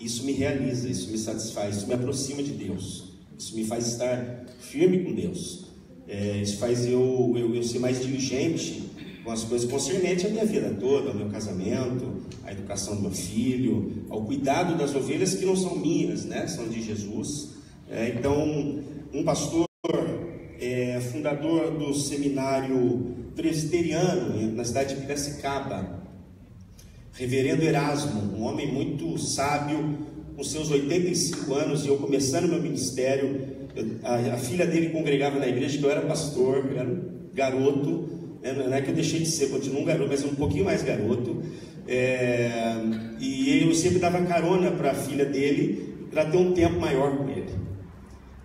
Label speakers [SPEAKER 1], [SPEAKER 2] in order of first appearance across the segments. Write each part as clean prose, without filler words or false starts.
[SPEAKER 1] Isso me realiza, isso me satisfaz, isso me aproxima de Deus, isso me faz estar firme com Deus. Isso faz eu ser mais diligente com as coisas concernentes à minha vida toda, ao meu casamento, à educação do meu filho, ao cuidado das ovelhas que não são minhas, né? São de Jesus. Então, um pastor fundador do seminário presbiteriano na cidade de Piracicaba, reverendo Erasmo, um homem muito sábio, com seus 85 anos, e eu começando meu ministério, a filha dele congregava na igreja, que eu era pastor, eu era um garoto, não é que eu deixei de ser, continuo um garoto, mas um pouquinho mais garoto, e eu sempre dava carona para a filha dele, para ter um tempo maior com ele,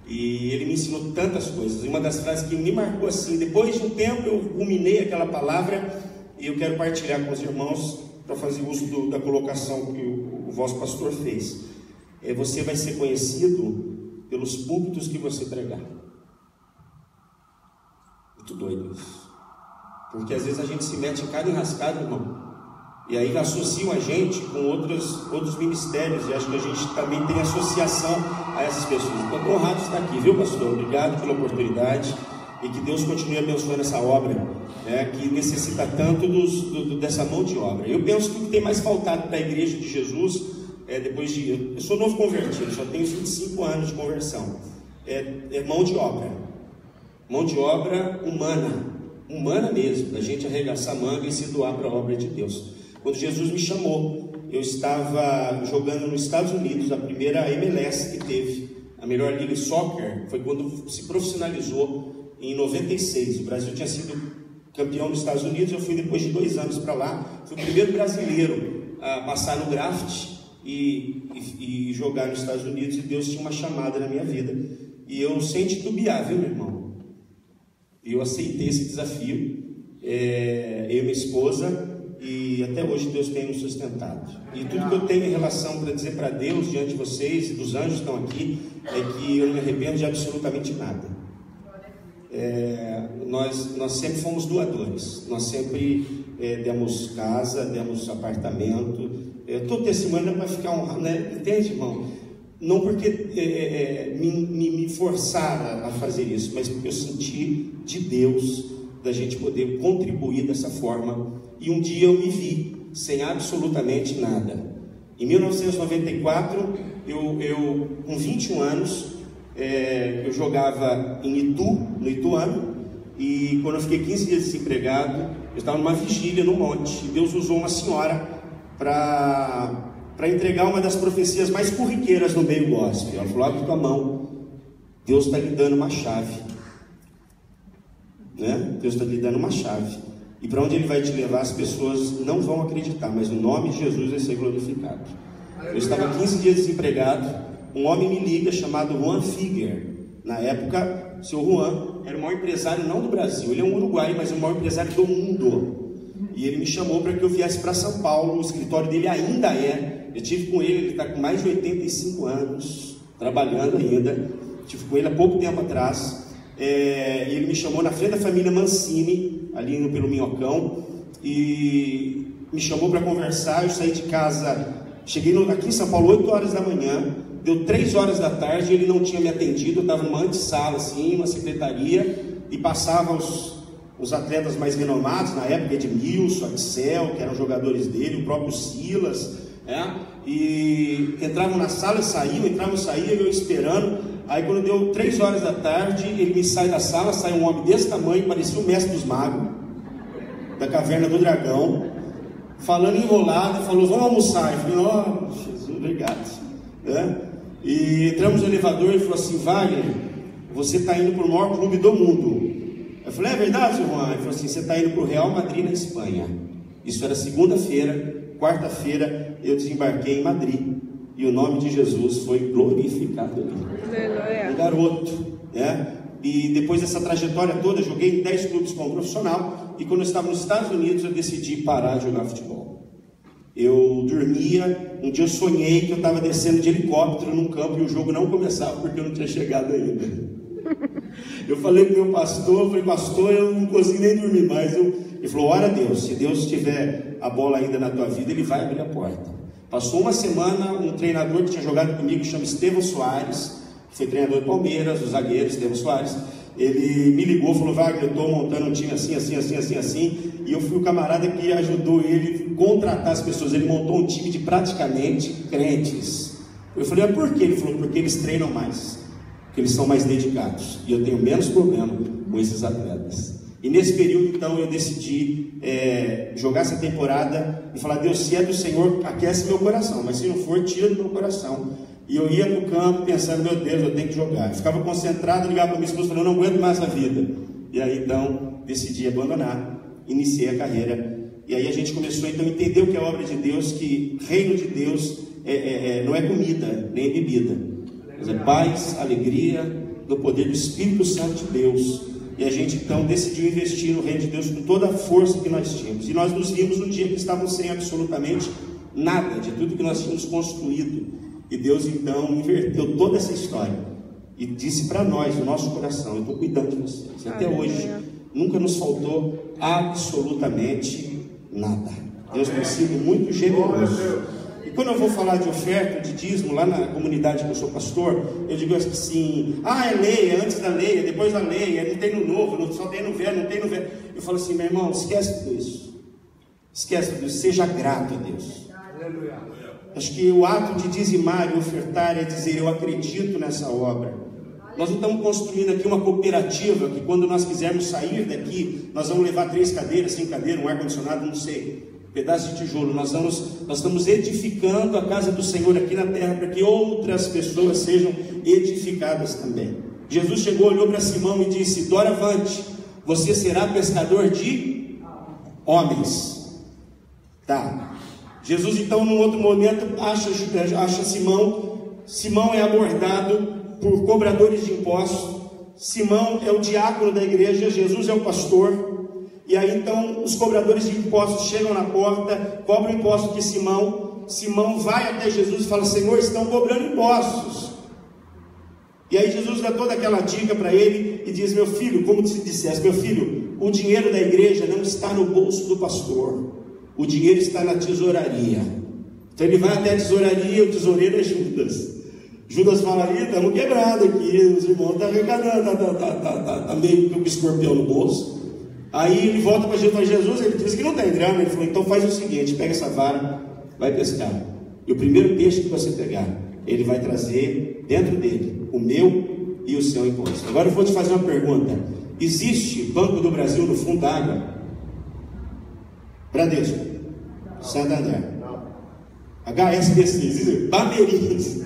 [SPEAKER 1] e ele me ensinou tantas coisas. E uma das frases que me marcou assim, depois de um tempo eu ruminei aquela palavra, e eu quero partilhar com os irmãos, para fazer uso da colocação que o vosso pastor fez. Você vai ser conhecido pelos púlpitos que você pregar. Muito doido isso. Porque às vezes a gente se mete em cada enrascada, irmão, e aí associam a gente com outros ministérios, e acho que a gente também tem associação a essas pessoas. Estou honrado de estar aqui, viu, pastor? Obrigado pela oportunidade, e que Deus continue abençoando essa obra, que necessita tanto dessa mão de obra. Eu penso que o que tem mais faltado para a igreja de Jesus, depois de... Eu sou novo convertido, só tenho 25 anos de conversão. É mão de obra. Mão de obra humana mesmo, da gente arregaçar a manga e se doar para a obra de Deus. Quando Jesus me chamou, eu estava jogando nos Estados Unidos, a primeira MLS que teve, a melhor liga de soccer, foi quando se profissionalizou em 96. O Brasil tinha sido campeão nos Estados Unidos, eu fui depois de 2 anos para lá, fui o primeiro brasileiro a passar no draft e jogar nos Estados Unidos, e Deus tinha uma chamada na minha vida, e eu sem titubear, viu, meu irmão? Eu aceitei esse desafio, eu e minha esposa, e até hoje Deus tem nos sustentado. E tudo que eu tenho em relação para dizer para Deus, diante de vocês e dos anjos que estão aqui, é que eu não me arrependo de absolutamente nada. Nós sempre fomos doadores, nós sempre demos casa, demos apartamento. Todo testemunho é para ficar honrado, né? Entende, irmão? Não porque me forçaram a fazer isso, mas porque eu senti de Deus da gente poder contribuir dessa forma. E um dia eu me vi sem absolutamente nada. Em 1994, eu com 21 anos, eu jogava em Itu, no Ituano, e quando eu fiquei 15 dias desempregado, eu estava numa vigília no monte, e Deus usou uma senhora para entregar uma das profecias mais corriqueiras no meio gospel. Ela falou: abre tua mão, Deus está lhe dando uma chave, né? Deus está lhe dando uma chave, e para onde Ele vai te levar, as pessoas não vão acreditar, mas o nome de Jesus vai ser glorificado. Eu estava 15 dias desempregado, um homem me liga chamado Juan Figuer. Na época, o seu Juan era o maior empresário, não do Brasil, ele é um uruguaio, mas é o maior empresário do mundo. E ele me chamou para que eu viesse para São Paulo. O escritório dele ainda eu tive com ele está com mais de 85 anos, trabalhando ainda. Tive com ele há pouco tempo atrás. E ele me chamou na frente da família Mancini, ali pelo Minhocão, e me chamou para conversar. Eu saí de casa, cheguei aqui em São Paulo 8 horas da manhã, deu 3 horas da tarde, ele não tinha me atendido. Eu estava numa antessala, assim, uma secretaria, e passava os atletas mais renomados, na época Edmilson, Axel, que eram jogadores dele, o próprio Silas, e entravam na sala e saíam, entravam e saíam, eu esperando. Aí quando deu 3 horas da tarde, ele me sai da sala, sai um homem desse tamanho, parecia o mestre dos magos, da caverna do dragão, falando enrolado, falou: vamos almoçar. Eu falei: ó, Jesus, obrigado. E entramos no elevador e falou assim: Wagner, você está indo para o maior clube do mundo. Eu falei: é verdade, seu Juan? Ele falou assim: você está indo para o Real Madrid, na Espanha. Isso era segunda-feira. Quarta-feira eu desembarquei em Madrid, e o nome de Jesus foi glorificado ali. Um garoto, e depois dessa trajetória toda, eu joguei em 10 clubes como profissional, e quando eu estava nos Estados Unidos, eu decidi parar de jogar futebol. Eu dormia, um dia eu sonhei que eu estava descendo de helicóptero num campo, e o jogo não começava porque eu não tinha chegado ainda. Eu falei com o meu pastor, pastor, eu não consigo nem dormir mais. Ele falou: ora a Deus, se Deus tiver a bola ainda na tua vida, Ele vai abrir a porta. Passou uma semana, um treinador que tinha jogado comigo, chama Estevão Soares, que foi treinador do Palmeiras, o zagueiro Estevão Soares. Ele me ligou, falou: Wagner, eu estou montando um time assim, e eu fui o camarada que ajudou ele a contratar as pessoas. Ele montou um time de praticamente crentes. Eu falei: mas por quê? Ele falou: porque eles treinam mais, porque eles são mais dedicados, e eu tenho menos problema com esses atletas. E nesse período, então, eu decidi jogar essa temporada e falar: Deus, se é do Senhor, aquece meu coração, mas se não for, tira do meu coração. E eu ia para o campo pensando: meu Deus, eu tenho que jogar. Eu ficava concentrado, ligava para minha esposa e falava: eu não aguento mais a vida. E aí então decidi abandonar, iniciei a carreira. E aí a gente começou então a entender o que é a obra de Deus, que reino de Deus não é comida, nem bebida, mas é paz, alegria, do poder do Espírito Santo de Deus. E a gente então decidiu investir no reino de Deus com toda a força que nós tínhamos. E nós nos vimos um dia que estávamos sem absolutamente nada de tudo que nós tínhamos construído. E Deus então inverteu toda essa história e disse para nós, no nosso coração: eu estou cuidando de vocês. Até hoje nunca nos faltou absolutamente nada. Deus tem sido muito generoso. E quando eu vou falar de oferta, de dízimo, lá na comunidade que eu sou pastor, eu digo assim: é lei, é antes da lei, é depois da lei, não tem no novo, só tem no velho, não tem no velho. Eu falo assim: meu irmão, esquece tudo isso. Esquece tudo isso, seja grato a Deus. Aleluia. Acho que o ato de dizimar e ofertar é dizer: eu acredito nessa obra. Nós não estamos construindo aqui uma cooperativa que quando nós quisermos sair daqui, nós vamos levar 3 cadeiras, 5 cadeiras, um ar-condicionado, não sei, um pedaço de tijolo. Nós estamos edificando a casa do Senhor aqui na terra para que outras pessoas sejam edificadas também. Jesus chegou, olhou para Simão e disse: doravante, você será pescador de homens. Tá. Jesus então, num outro momento, acha Simão. Simão é abordado por cobradores de impostos. Simão é o diácono da igreja, Jesus é o pastor. E aí então os cobradores de impostos chegam na porta, cobram impostos de Simão. Simão vai até Jesus e fala: Senhor, estão cobrando impostos. E aí Jesus dá toda aquela dica para ele e diz: meu filho, como se dissesse, meu filho, o dinheiro da igreja não está no bolso do pastor, o dinheiro está na tesouraria. Então ele vai até a tesouraria, o tesoureiro é Judas. Judas fala: ali, estamos quebrados aqui, os irmãos estão arrecadando, está meio com o escorpião no bolso. Aí ele volta para Jesus, ele diz que não tem grana. Ele falou: então faz o seguinte, pega essa vara, vai pescar, e o primeiro peixe que você pegar, ele vai trazer dentro dele o meu e o seu imposto. Agora eu vou te fazer uma pergunta: existe Banco do Brasil no fundo da água? Bradesco, Santander, HSBC, existe? Bamerindos.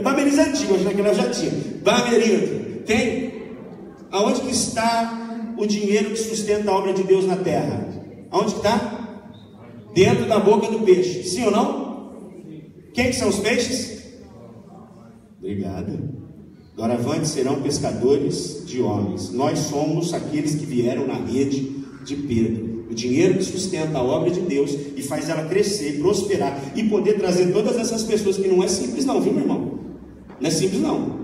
[SPEAKER 1] Bamerindos é antigo, acho que ela já tinha. Bamerindos, tem? Aonde que está o dinheiro que sustenta a obra de Deus na terra? Aonde que está? Dentro da boca do peixe, sim ou não? Quem que são os peixes? Obrigado. Doravante serão pescadores de homens. Nós somos aqueles que vieram na rede de Pedro. O dinheiro que sustenta a obra de Deus e faz ela crescer, prosperar e poder trazer todas essas pessoas, que não é simples não, viu, meu irmão? Não é simples não.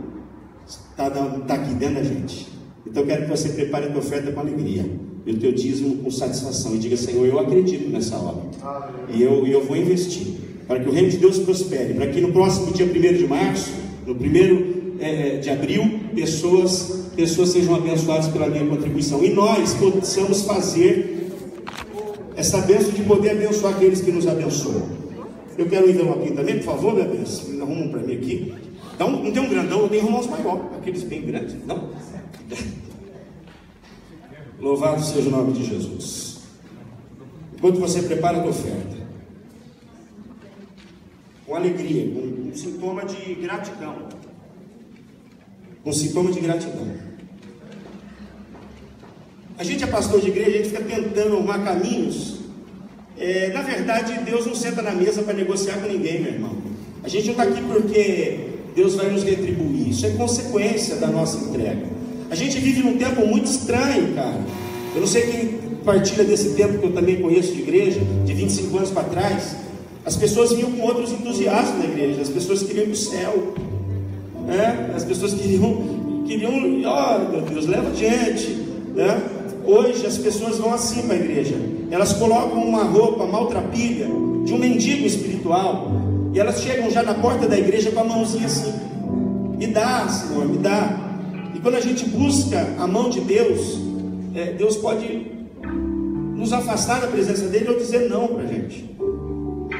[SPEAKER 1] Está aqui dentro da gente. Então eu quero que você prepare a tua oferta com alegria e o teu dízimo com satisfação e diga: Senhor, eu acredito nessa obra e eu vou investir para que o reino de Deus prospere, para que no próximo dia 1º de março, no 1º de abril, pessoas sejam abençoadas pela minha contribuição, e nós possamos fazer essa bênção de poder abençoar aqueles que nos abençoam. Eu quero um envelopinho também, por favor, minha bênção. Arruma um para mim aqui. Então, não tem um grandão, eu tenho irmãos maiores, aqueles bem grandes, não? Louvado seja o nome de Jesus. Enquanto você prepara a tua oferta, com alegria, com um sintoma de gratidão, a gente é pastor de igreja, a gente fica tentando arrumar caminhos. Na verdade, Deus não senta na mesa para negociar com ninguém, meu irmão. A gente não está aqui porque Deus vai nos retribuir. Isso é consequência da nossa entrega. A gente vive num tempo muito estranho, cara. Eu não sei quem partilha desse tempo que eu também conheço de igreja, de 25 anos para trás. As pessoas vinham com outros entusiasmos na igreja. As pessoas queriam ir para o céu, né? As pessoas queriam, meu Deus, leva adiante, né? Hoje as pessoas vão assim para a igreja. Elas colocam uma roupa maltrapilha, de um mendigo espiritual, e elas chegam já na porta da igreja com a mãozinha assim: me dá, Senhor, me dá. E quando a gente busca a mão de Deus, Deus pode nos afastar da presença dele ou dizer não para a gente.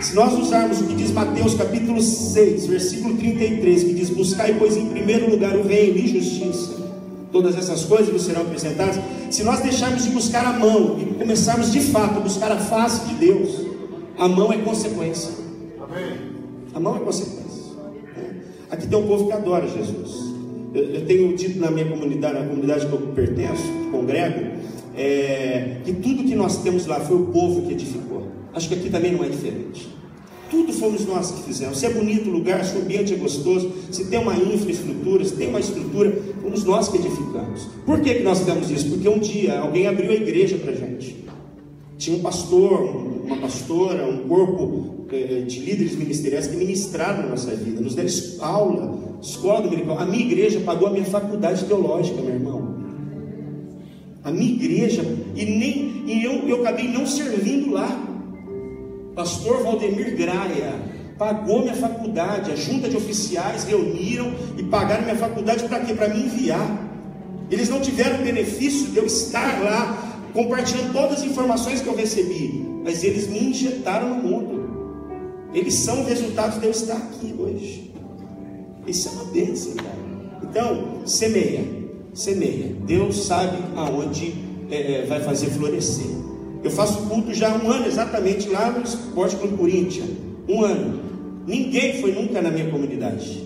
[SPEAKER 1] Se nós usarmos o que diz Mateus capítulo 6, versículo 33, que diz: buscai, pois, em primeiro lugar o reino e justiça, todas essas coisas vos serão acrescentadas. Se nós deixarmos de buscar a mão e começarmos de fato a buscar a face de Deus, a mão é consequência. A mão é consequência. Aqui tem um povo que adora Jesus. Eu tenho dito na minha comunidade, na comunidade que eu pertenço, que congrego, que tudo que nós temos lá foi o povo que edificou. Acho que aqui também não é diferente. Tudo fomos nós que fizemos. Se é bonito o lugar, se o ambiente é gostoso, se tem uma infraestrutura, se tem uma estrutura, fomos nós que edificamos. Por que nós temos isso? Porque um dia alguém abriu a igreja para a gente. Tinha um pastor, uma pastora, um corpo de líderes ministeriais que ministraram na nossa vida, nos deram aula, escola dominical. A minha igreja pagou a minha faculdade teológica, meu irmão. A minha igreja, eu acabei não servindo lá. Pastor Valdemir Graia pagou minha faculdade. A junta de oficiais reuniram e pagaram minha faculdade para quê? Para me enviar. Eles não tiveram o benefício de eu estar lá compartilhando todas as informações que eu recebi, mas eles me injetaram no mundo. Eles são o resultado de eu estar aqui hoje. Isso é uma bênção, cara. Então, semeia. Deus sabe aonde vai fazer florescer. Eu faço culto já há 1 ano exatamente lá no Esporte Clube Corinthians. 1 ano. Ninguém foi nunca na minha comunidade.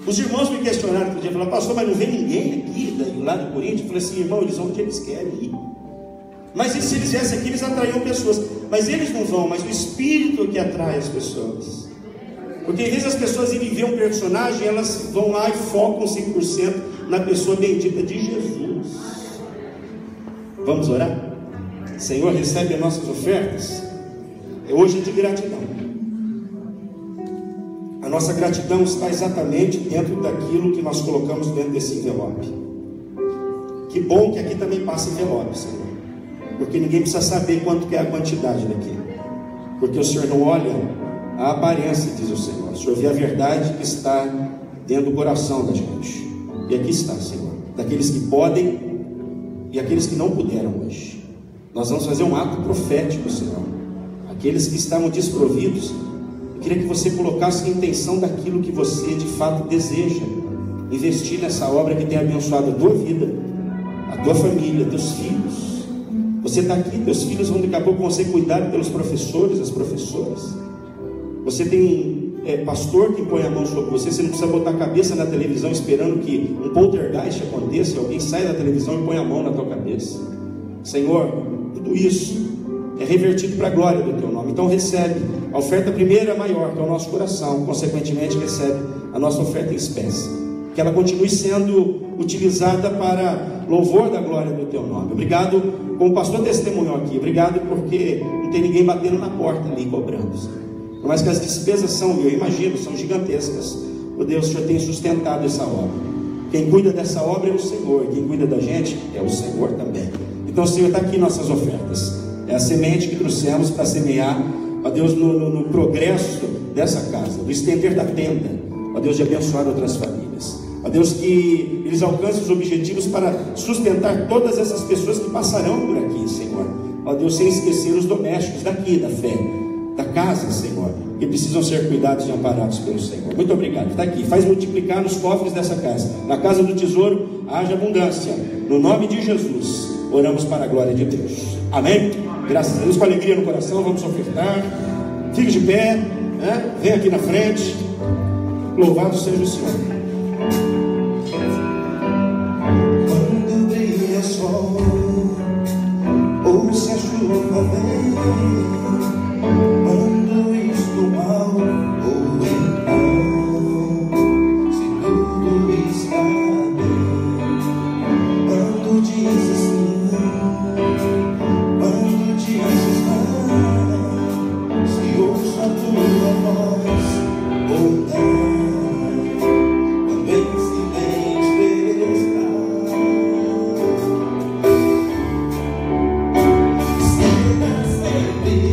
[SPEAKER 1] Os irmãos me questionaram outro dia, falaram: pastor, mas não vem ninguém aqui lá do Corinthians? Eu falei assim: irmão, eles vão onde eles querem ir. Mas se eles viessem aqui, eles atraíam pessoas. Mas eles não vão, mas o Espírito é que atrai as pessoas. Porque às vezes as pessoas irem ver um personagem, elas vão lá e focam 100% na pessoa bendita de Jesus. Vamos orar? Senhor, recebe as nossas ofertas. Hoje é de gratidão. A nossa gratidão está exatamente dentro daquilo que nós colocamos dentro desse envelope. Que bom que aqui também passa envelope, Senhor, porque ninguém precisa saber quanto que é a quantidade daqui, porque o Senhor não olha a aparência, diz o Senhor. O Senhor vê a verdade que está dentro do coração da gente. E aqui está, Senhor, daqueles que podem e aqueles que não puderam hoje. Nós vamos fazer um ato profético, Senhor. Aqueles que estavam desprovidos, eu queria que você colocasse a intenção daquilo que você de fato deseja investir nessa obra que tem abençoado a tua vida, a tua família, teus filhos. Você está aqui, teus filhos daqui a pouco vão ser cuidados pelos professores, as professoras. Você tem pastor que põe a mão sobre você. Você não precisa botar a cabeça na televisão esperando que um poltergeist aconteça e alguém sai da televisão e põe a mão na tua cabeça. Senhor, tudo isso é revertido para a glória do teu nome. Então recebe a oferta primeira maior, que é o nosso coração. Consequentemente recebe a nossa oferta em espécie, que ela continue sendo utilizada para louvor da glória do teu nome. Obrigado, como o pastor testemunhou aqui, obrigado porque não tem ninguém batendo na porta ali cobrando. Por mais que as despesas são, eu imagino, são gigantescas, o Deus, o Senhor tem sustentado essa obra. Quem cuida dessa obra é o Senhor, e quem cuida da gente é o Senhor também. Então, Senhor, está aqui nossas ofertas. É a semente que trouxemos para semear, ó Deus, no progresso dessa casa, no estender da tenda, ó Deus, de abençoar outras famílias. Ó Deus, que eles alcancem os objetivos para sustentar todas essas pessoas que passarão por aqui, Senhor. Ó Deus, sem esquecer os domésticos daqui, da fé, da casa, Senhor, que precisam ser cuidados e amparados pelo Senhor. Muito obrigado. Está aqui, faz multiplicar nos cofres dessa casa. Na casa do tesouro haja abundância. No nome de Jesus, oramos para a glória de Deus. Amém? Graças a Deus, com alegria no coração, vamos ofertar. Fique de pé, né? Vem aqui na frente. Louvado seja o Senhor.
[SPEAKER 2] Quando brilha o sol, ou se a chuva vem, quando estou mal, ou então, se tudo está bem, quando dizes sim, quando dizes não, se ouço a tua voz, ou não. Sempre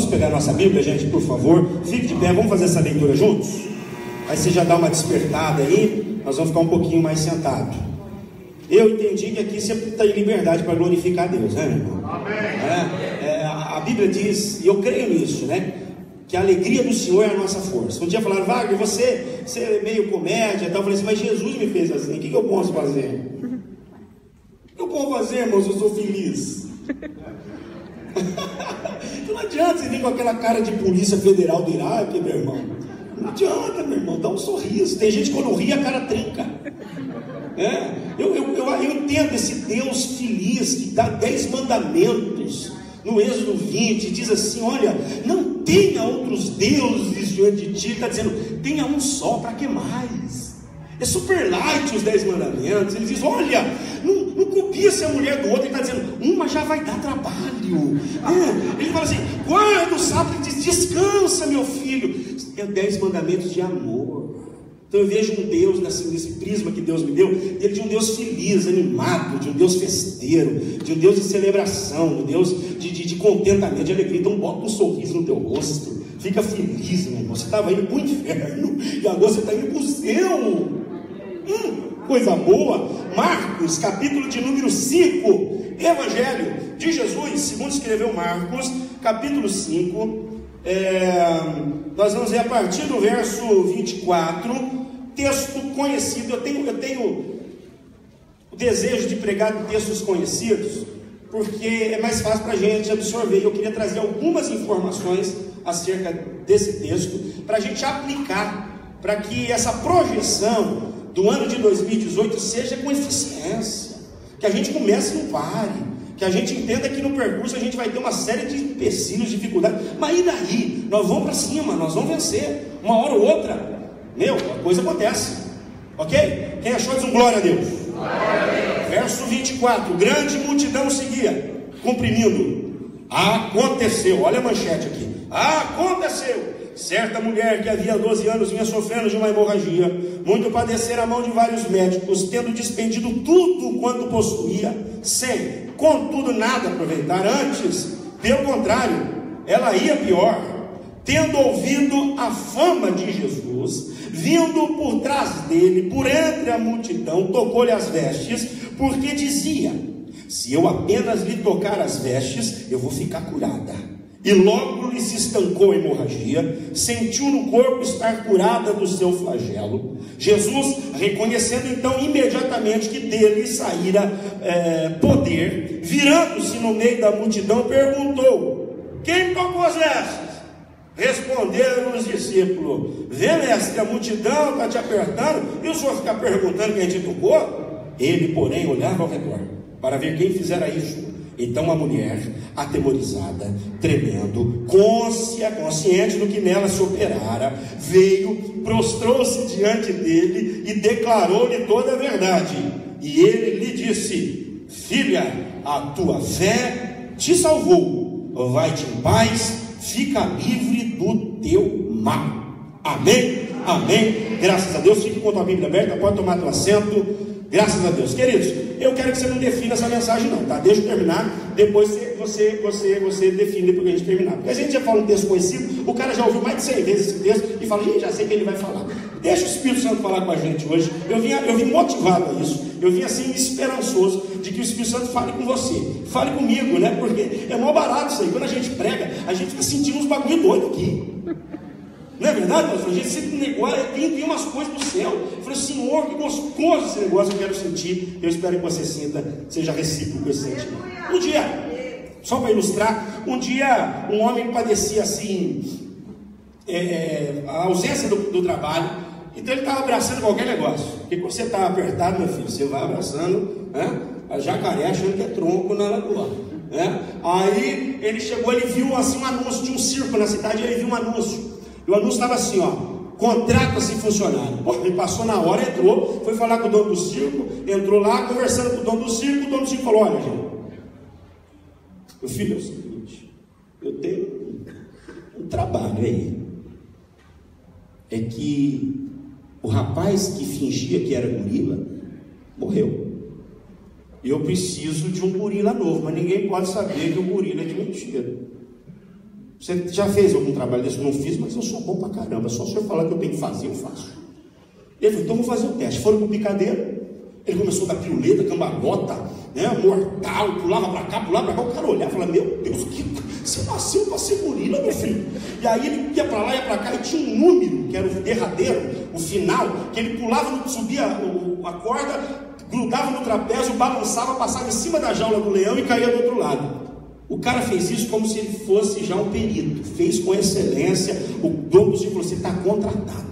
[SPEAKER 1] Vamos pegar a nossa Bíblia, gente, por favor. Fique de pé, vamos fazer essa leitura juntos? Aí você já dá uma despertada aí, nós vamos ficar um pouquinho mais sentados. Eu entendi que aqui você tem liberdade para glorificar a Deus, né, meu irmão? Amém. A Bíblia diz, e eu creio nisso, né? Que a alegria do Senhor é a nossa força. Um dia falaram, Wagner, você é meio comédia e tal. Eu falei assim, mas Jesus me fez assim, o que eu posso fazer? O que eu posso fazer, irmãos? Eu sou feliz. Não adianta você vir com aquela cara de polícia federal do Iraque, meu irmão. Não adianta, meu irmão, dá um sorriso. Tem gente que quando ri a cara trinca. Eu entendo esse Deus feliz que dá 10 mandamentos no Êxodo 20, diz assim, olha, não tenha outros deuses diante de ti. Está dizendo, tenha um só, para que mais? É super light os 10 mandamentos. Ele diz, olha, não copia se a mulher do outro. Ele está dizendo, uma já vai dar trabalho. Ele fala assim, guarda o sábado. Ele diz, descansa, meu filho. É 10 mandamentos de amor. Então eu vejo um Deus nesse prisma que Deus me deu, ele de um Deus feliz, animado, de um Deus festeiro, de um Deus de celebração, de um Deus de contentamento, de alegria. Então bota um sorriso no teu rosto, fica feliz, meu irmão. Você estava indo para o inferno e agora você está indo para o céu. Coisa boa. Marcos, capítulo de número 5, Evangelho de Jesus, segundo escreveu Marcos, capítulo 5, nós vamos ver a partir do verso 24, texto conhecido. Eu tenho o desejo de pregar textos conhecidos, porque é mais fácil para a gente absorver. Eu queria trazer algumas informações acerca desse texto, para a gente aplicar, para que essa projeção do ano de 2018 seja com eficiência, que a gente comece e não pare, que a gente entenda que no percurso a gente vai ter uma série de empecilhos, dificuldades, mas e daí? Nós vamos para cima, nós vamos vencer, uma hora ou outra, a coisa acontece, ok? Quem achou diz um glória a Deus. Glória a Deus. Verso 24, grande multidão seguia, comprimindo. Aconteceu, olha a manchete aqui, aconteceu, certa mulher que havia 12 anos vinha sofrendo de uma hemorragia, muito padecera a mão de vários médicos, tendo despendido tudo quanto possuía, sem, contudo, nada aproveitar. Antes, pelo contrário, ela ia pior, tendo ouvido a fama de Jesus, vindo por trás dele, por entre a multidão, tocou-lhe as vestes, porque dizia, se eu apenas lhe tocar as vestes, eu vou ficar curada. E logo lhe se estancou a hemorragia, sentiu no corpo estar curada do seu flagelo. Jesus, reconhecendo então imediatamente que dele saíra poder, virando-se no meio da multidão, perguntou, quem tocou as vestes? Responderam os discípulos, vê, mestre, a multidão está te apertando, e o senhor fica perguntando quem te tocou? Ele, porém, olhava ao redor, para ver quem fizera isso. Então a mulher, atemorizada, tremendo, consciente do que nela se operara, veio, prostrou-se diante dele e declarou-lhe toda a verdade. E ele lhe disse, filha, a tua fé te salvou, vai-te em paz, fica livre do teu mal. Amém? Amém. Graças a Deus. Fique com a tua Bíblia aberta, pode tomar teu assento. Graças a Deus. Queridos, eu quero que você não defina essa mensagem não, tá? Deixa eu terminar, depois você define depois que a gente terminar. Porque a gente já fala um texto conhecido, o cara já ouviu mais de 100 vezes esse texto e fala, gente, já sei que ele vai falar. Deixa o Espírito Santo falar com a gente hoje. Eu vim motivado a isso, eu vim assim esperançoso de que o Espírito Santo fale com você, fale comigo, né? Porque é mó barato isso aí. Quando a gente prega, a gente fica sentindo uns bagulho doido aqui. Não é verdade, pastor? A gente sempre negócio, tem umas coisas do céu. Eu falei, Senhor, que gostoso esse negócio, eu quero sentir. Eu espero que você sinta, seja recíproco esse sentimento. Um dia, só para ilustrar, um dia um homem padecia assim, a ausência do trabalho, então ele estava abraçando qualquer negócio. Porque quando você está apertado, meu filho, você vai abraçando, né? A jacaré achando que é tronco na lagoa. Aí ele chegou, ele viu assim um anúncio de um circo na cidade, ele viu um anúncio. E o anúncio estava assim, contrata-se funcionário. Pô, ele passou na hora, entrou, foi falar com o dono do circo, entrou lá, conversando com o dono do circo, o dono do circo falou, olha, gente, meu filho, é o seguinte, eu tenho um trabalho aí, é que o rapaz que fingia que era gorila, morreu. E eu preciso de um gorila novo, mas ninguém pode saber que o gorila é de mentira. Você já fez algum trabalho desse? Eu não fiz, mas eu sou bom pra caramba. Só o senhor falar que eu tenho que fazer, eu faço. Ele falou, então vou fazer o teste. Foram pro picadeiro. Ele começou a dar piruleta, cambalhota, né, mortal, pulava pra cá, pulava pra cá. O cara olhava e falava, meu Deus, você nasceu pra ser gorila, meu filho. E aí ele ia pra lá, ia pra cá, e tinha um número, que era o derradeiro, o final, que ele pulava, subia a corda, grudava no trapézio, balançava, passava em cima da jaula do leão e caía do outro lado. O cara fez isso como se ele fosse já um perito, fez com excelência. O dono do circo falou, você está contratado.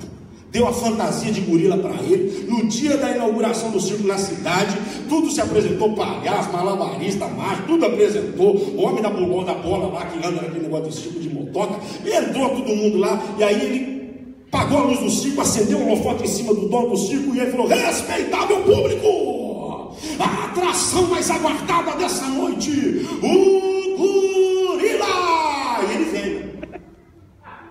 [SPEAKER 1] Deu a fantasia de gorila para ele. No dia da inauguração do circo na cidade, tudo se apresentou, palhaço, malabarista, mágico, tudo apresentou. O homem da bola lá, que anda naquele negócio de circo de motoca, entrou todo mundo lá, e aí ele apagou a luz do circo, acendeu um holofote em cima do dono do circo, e ele falou, respeitável público, a atração mais aguardada dessa noite, o gorila! E ele veio.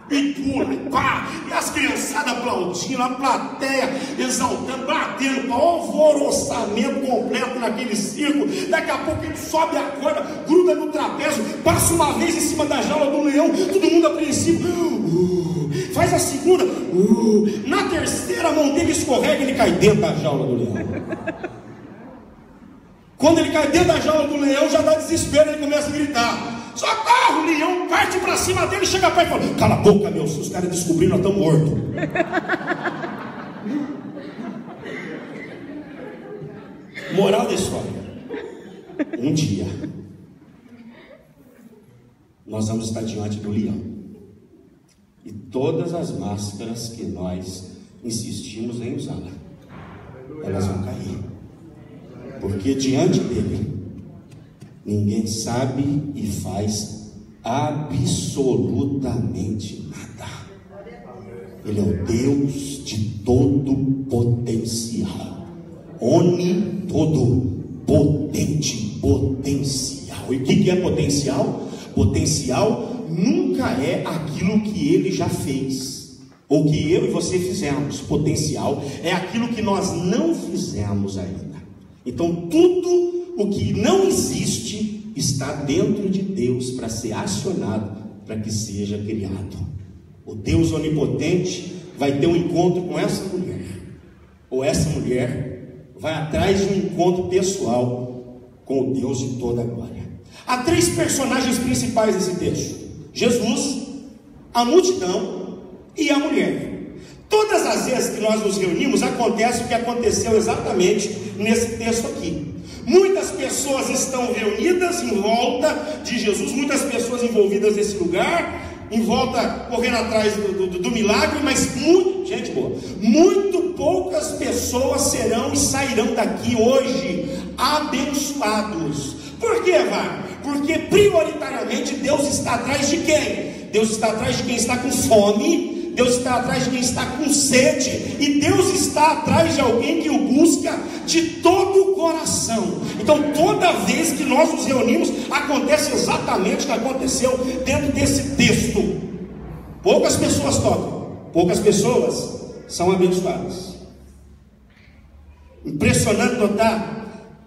[SPEAKER 1] E pula, e pá, e as criançadas aplaudindo, a plateia exaltando, batendo, alvoroçamento completo naquele circo. Daqui a pouco ele sobe a corda, gruda no trapézio, passa uma vez em cima da jaula do leão, todo mundo apreensivo, faz a segunda, na terceira a mão dele escorrega e ele cai dentro da jaula do leão. Quando ele cai dentro da jaula do leão, já dá desespero, ele começa a gritar, socorro, o leão parte para cima dele, chega perto e fala, cala a boca, meu, se os caras descobriram, nós estamos mortos. Moral da história, um dia nós vamos estar diante do leão, e todas as máscaras que nós insistimos em usar, elas vão cair, porque diante dele ninguém sabe e faz absolutamente nada. Ele é o Deus de todo potencial, onitodopotente, potencial. E o que é potencial? Potencial nunca é aquilo que ele já fez, ou que eu e você fizemos. Potencial é aquilo que nós não fizemos ainda. Então tudo o que não existe está dentro de Deus para ser acionado, para que seja criado. O Deus onipotente vai ter um encontro com essa mulher, ou essa mulher vai atrás de um encontro pessoal com o Deus de toda a glória. Há três personagens principais desse texto: Jesus, a multidão e a mulher. Todas as vezes que nós nos reunimos, acontece o que aconteceu exatamente nesse texto aqui. Muitas pessoas estão reunidas em volta de Jesus, muitas pessoas envolvidas nesse lugar, em volta, correndo atrás do milagre, mas gente boa, muito poucas pessoas serão e sairão daqui hoje abençoados. Por quê, Var? Porque prioritariamente Deus está atrás de quem? Deus está atrás de quem está com fome, Deus está atrás de quem está com sede, e Deus está atrás de alguém que o busca de todo o coração. Então toda vez que nós nos reunimos, acontece exatamente o que aconteceu dentro desse texto. Poucas pessoas tocam, poucas pessoas são abençoadas. Impressionante notar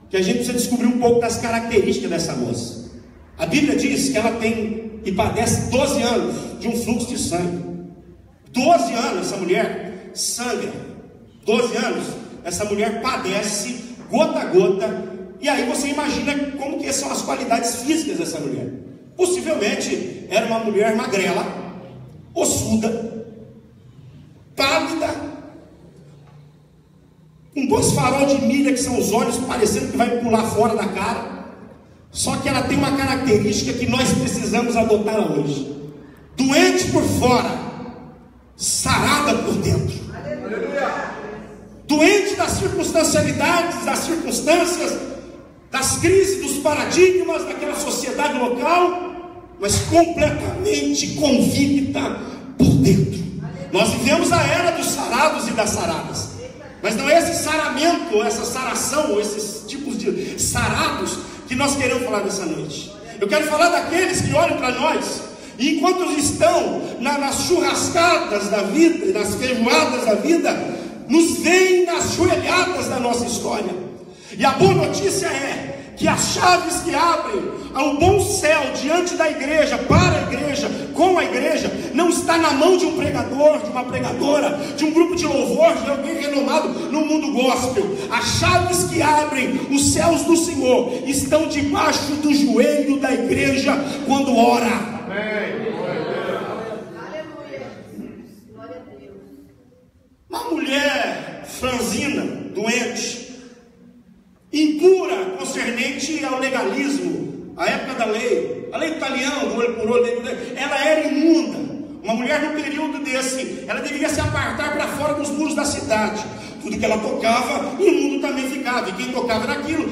[SPEAKER 1] que a gente precisa descobrir um pouco das características dessa moça. A Bíblia diz que ela tem e padece 12 anos de um fluxo de sangue. 12 anos essa mulher sangra, 12 anos essa mulher padece gota a gota. E aí você imagina como que são as qualidades físicas dessa mulher. Possivelmente era uma mulher magrela, ossuda, pálida, com dois farol de milha que são os olhos parecendo que vai pular fora da cara. Só que ela tem uma característica que nós precisamos adotar hoje: doente por fora, sarada por dentro. Aleluia. Doente das circunstancialidades, das circunstâncias, das crises, dos paradigmas daquela sociedade local, mas completamente convicta por dentro. Nós vivemos a era dos sarados e das saradas, mas não é esse saramento, essa saração, ou esses tipos de sarados que nós queremos falar nessa noite. Eu quero falar daqueles que olham para nós, e enquanto estão nas churrascadas da vida, nas feijoadas da vida, nos veem nas joelhadas da nossa história. E a boa notícia é que as chaves que abrem ao bom céu diante da igreja, para a igreja, com a igreja, não está na mão de um pregador, de uma pregadora, de um grupo de louvor, de alguém renomado no mundo gospel. As chaves que abrem os céus do Senhor estão debaixo do joelho da igreja quando ora. Amém. Uma mulher franzina, doente, impura, concernente ao legalismo, à época da lei, a lei italiana, do olho por olho, ela era imunda. Uma mulher no período desse, ela deveria se apartar para fora dos muros da cidade. Tudo que ela tocava, imundo também ficava, e quem tocava naquilo,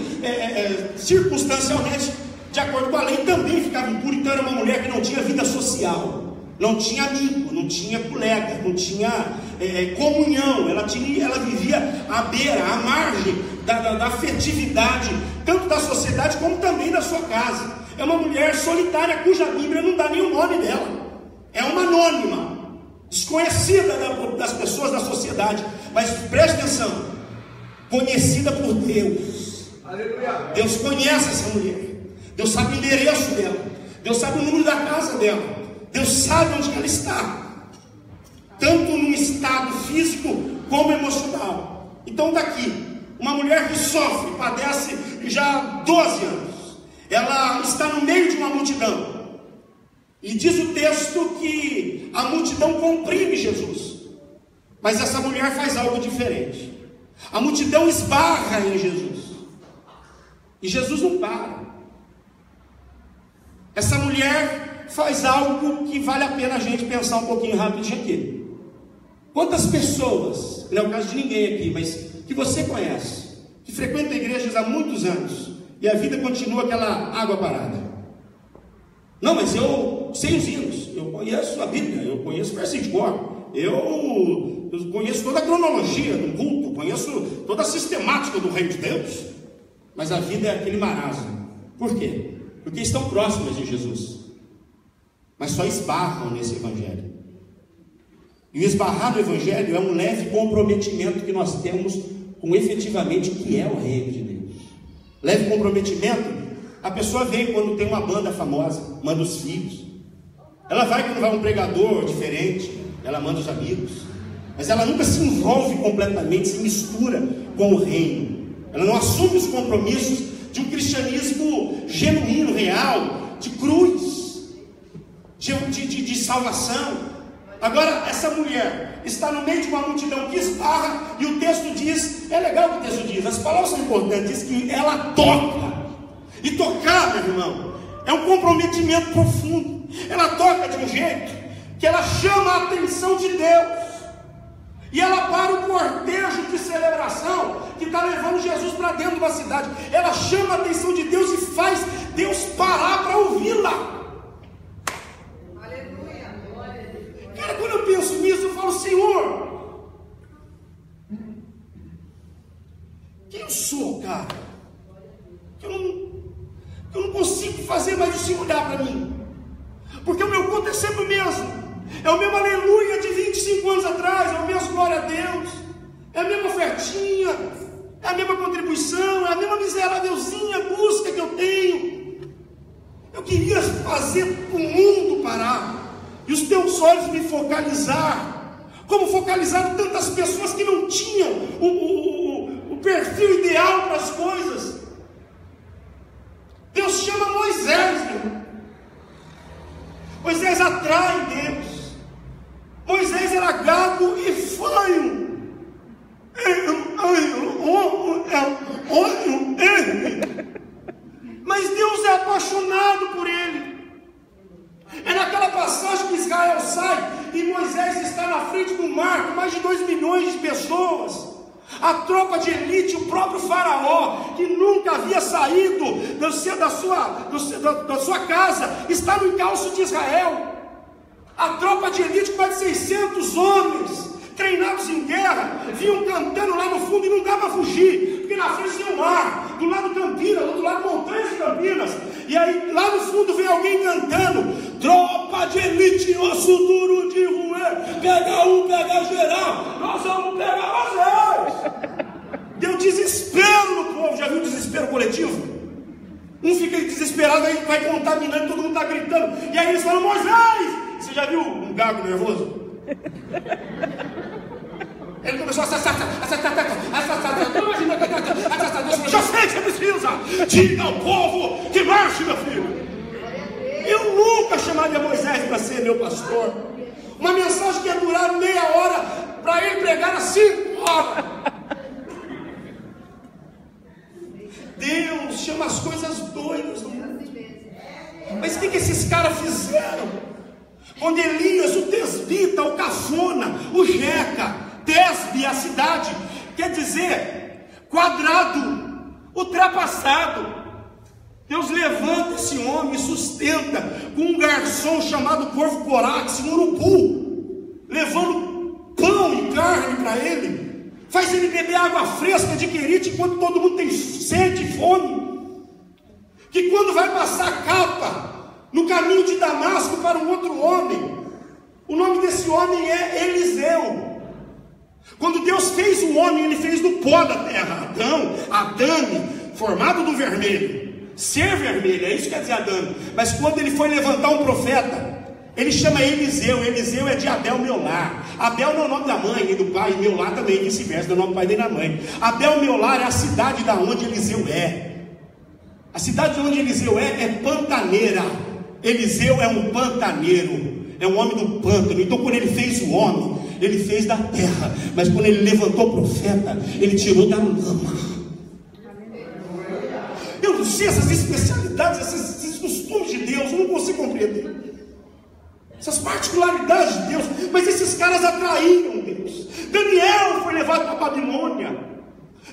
[SPEAKER 1] circunstancialmente, de acordo com a lei, também ficava impuro. Então era uma mulher que não tinha vida social, não tinha amigo, não tinha colega, não tinha comunhão. Ela vivia à beira, à margem da afetividade, tanto da sociedade como também da sua casa. É uma mulher solitária, cuja Bíblia não dá nem o nome dela. É uma anônima, desconhecida das pessoas da sociedade, mas preste atenção, conhecida por Deus. Aleluia. Deus conhece essa mulher, Deus sabe o endereço dela, Deus sabe o número da casa dela, Deus sabe onde ela está, tanto no estado físico como emocional. Então daqui, uma mulher que sofre, padece já há 12 anos, ela está no meio de uma multidão, e diz o texto que a multidão comprime Jesus, mas essa mulher faz algo diferente. A multidão esbarra em Jesus, e Jesus não para. Essa mulher faz algo que vale a pena a gente pensar um pouquinho rapidinho aqui. Quantas pessoas, não é o caso de ninguém aqui, mas que você conhece, que frequenta igrejas há muitos anos, e a vida continua aquela água parada? Não, mas eu sei os hinos, eu conheço a Bíblia, eu conheço o versículo de cor, eu conheço toda a cronologia do culto, conheço toda a sistemática do reino de Deus, mas a vida é aquele marasmo. Por quê? Porque estão próximas de Jesus, mas só esbarram nesse evangelho. E o esbarrar no evangelho é um leve comprometimento que nós temos com efetivamente o que é o reino de Deus. Leve comprometimento. A pessoa vem quando tem uma banda famosa, manda os filhos. Ela vai quando vai um pregador diferente, ela manda os amigos. Mas ela nunca se envolve completamente, se mistura com o reino. Ela não assume os compromissos de um cristianismo genuíno, real, de cruz, de salvação. Agora, essa mulher está no meio de uma multidão que esbarra, e o texto diz, é legal o que o texto diz, as palavras são importantes, diz que ela toca. E tocar, meu irmão, é um comprometimento profundo. Ela toca de um jeito que ela chama a atenção de Deus, e ela para o cortejo de celebração que está levando Jesus para dentro de uma cidade. Ela chama a atenção de Deus e faz Deus parar para ouvi-la. Aleluia. Cara, quando eu penso nisso, eu falo: Senhor, quem eu sou, cara? Eu não consigo fazer mais o Senhor olhar para mim, porque o meu culto é sempre o mesmo, é o mesmo aleluia de 25 anos atrás, é o mesmo glória a Deus, é a mesma ofertinha, é a mesma contribuição, é a mesma miserávelzinha busca que eu tenho. Eu queria fazer o mundo parar e os teus olhos me focalizar, como focalizaram tantas pessoas que não tinham o perfil ideal para as coisas. Deus chama Moisés, meu irmão. Moisés atrai Deus. Moisés era gago e fanho. Mas Deus é apaixonado por ele. É naquela passagem que Israel sai e Moisés está na frente do mar com mais de 2 milhões de pessoas. A tropa de elite, o próprio faraó, que nunca havia saído da sua casa, está no encalço de Israel. A tropa de elite, com mais de 600 homens, treinados em guerra, vinham cantando lá no fundo e não dava para fugir, porque na frente tinha o mar, do lado Campinas, do outro lado montanhas de Campinas, e aí lá no fundo vem alguém cantando: tropa de elite, osso duro de roer, pega um, pega geral, nós vamos pegar vocês. Deu desespero no povo. Já viu o desespero coletivo? Um fica desesperado, aí vai contaminando, todo mundo está gritando. E aí eles falam: Moisés! Você já viu um gago nervoso? Ele começou a já sei que você precisa. Diga ao povo que marche, meu filho. Eu nunca chamaria Moisés para ser meu pastor. Uma mensagem que ia durar meia hora, para ele pregar às 5 horas. Deus chama as coisas doidas do mundo. Mas o que esses caras fizeram? Quando Elias, o tesbita, o cafona, o jeca, Tesbe, a cidade, quer dizer, quadrado, ultrapassado. Deus levanta esse homem e sustenta com um garçom chamado Corvo Corax, um urubu, levando pão e carne para ele. Faz ele beber água fresca de Querite enquanto todo mundo tem sede e fome. Que quando vai passar a capa no caminho de Damasco para um outro homem, o nome desse homem é Eliseu. Quando Deus fez o homem, ele fez do pó da terra. Adame, formado do vermelho, ser vermelho, é isso que quer dizer Adame. Mas quando ele foi levantar um profeta, ele chama Eliseu. Eliseu é de Abel, meu lar. Abel não é o nome da mãe e do pai, e meu lar também, vice-versa, não é o nome do pai nem da mãe. Abel, meu lar, é a cidade da onde Eliseu é. A cidade onde Eliseu é pantaneira. Eliseu é um pantaneiro, é um homem do pântano. Então quando ele fez o homem, ele fez da terra. Mas quando ele levantou o profeta, ele tirou da lama. Eu não sei essas especialidades, esses costumes de Deus, eu não consigo compreender essas particularidades de Deus, mas esses caras atraíram Deus. Daniel foi levado para a Babilônia.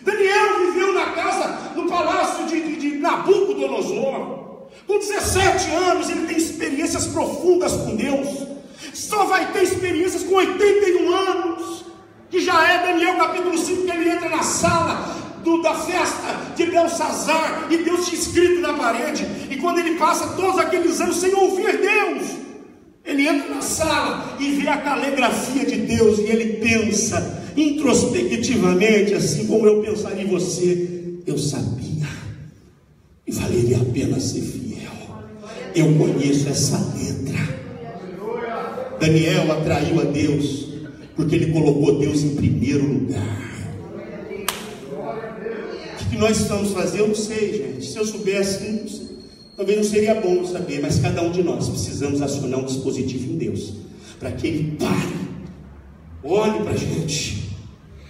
[SPEAKER 1] Daniel viveu na casa, no palácio de Nabucodonosor. Com 17 anos ele tem experiências profundas com Deus. Só vai ter experiências com 81 anos, que já é Daniel capítulo 5, que ele entra na sala da festa de Belsazar, e Deus tinha escrito na parede. E quando ele passa todos aqueles anos sem ouvir Deus, ele entra na sala e vê a caligrafia de Deus, e ele pensa introspectivamente, assim como eu pensaria em você: eu sabia, e valeria a pena ser fiel. Eu conheço essa letra. Daniel atraiu a Deus porque ele colocou Deus em primeiro lugar. O que nós estamos fazendo? Eu não sei, gente. Se eu soubesse, não sei. Talvez não seria bom eu saber, mas cada um de nós precisamos acionar um dispositivo em Deus, para que Ele pare, olhe para a gente,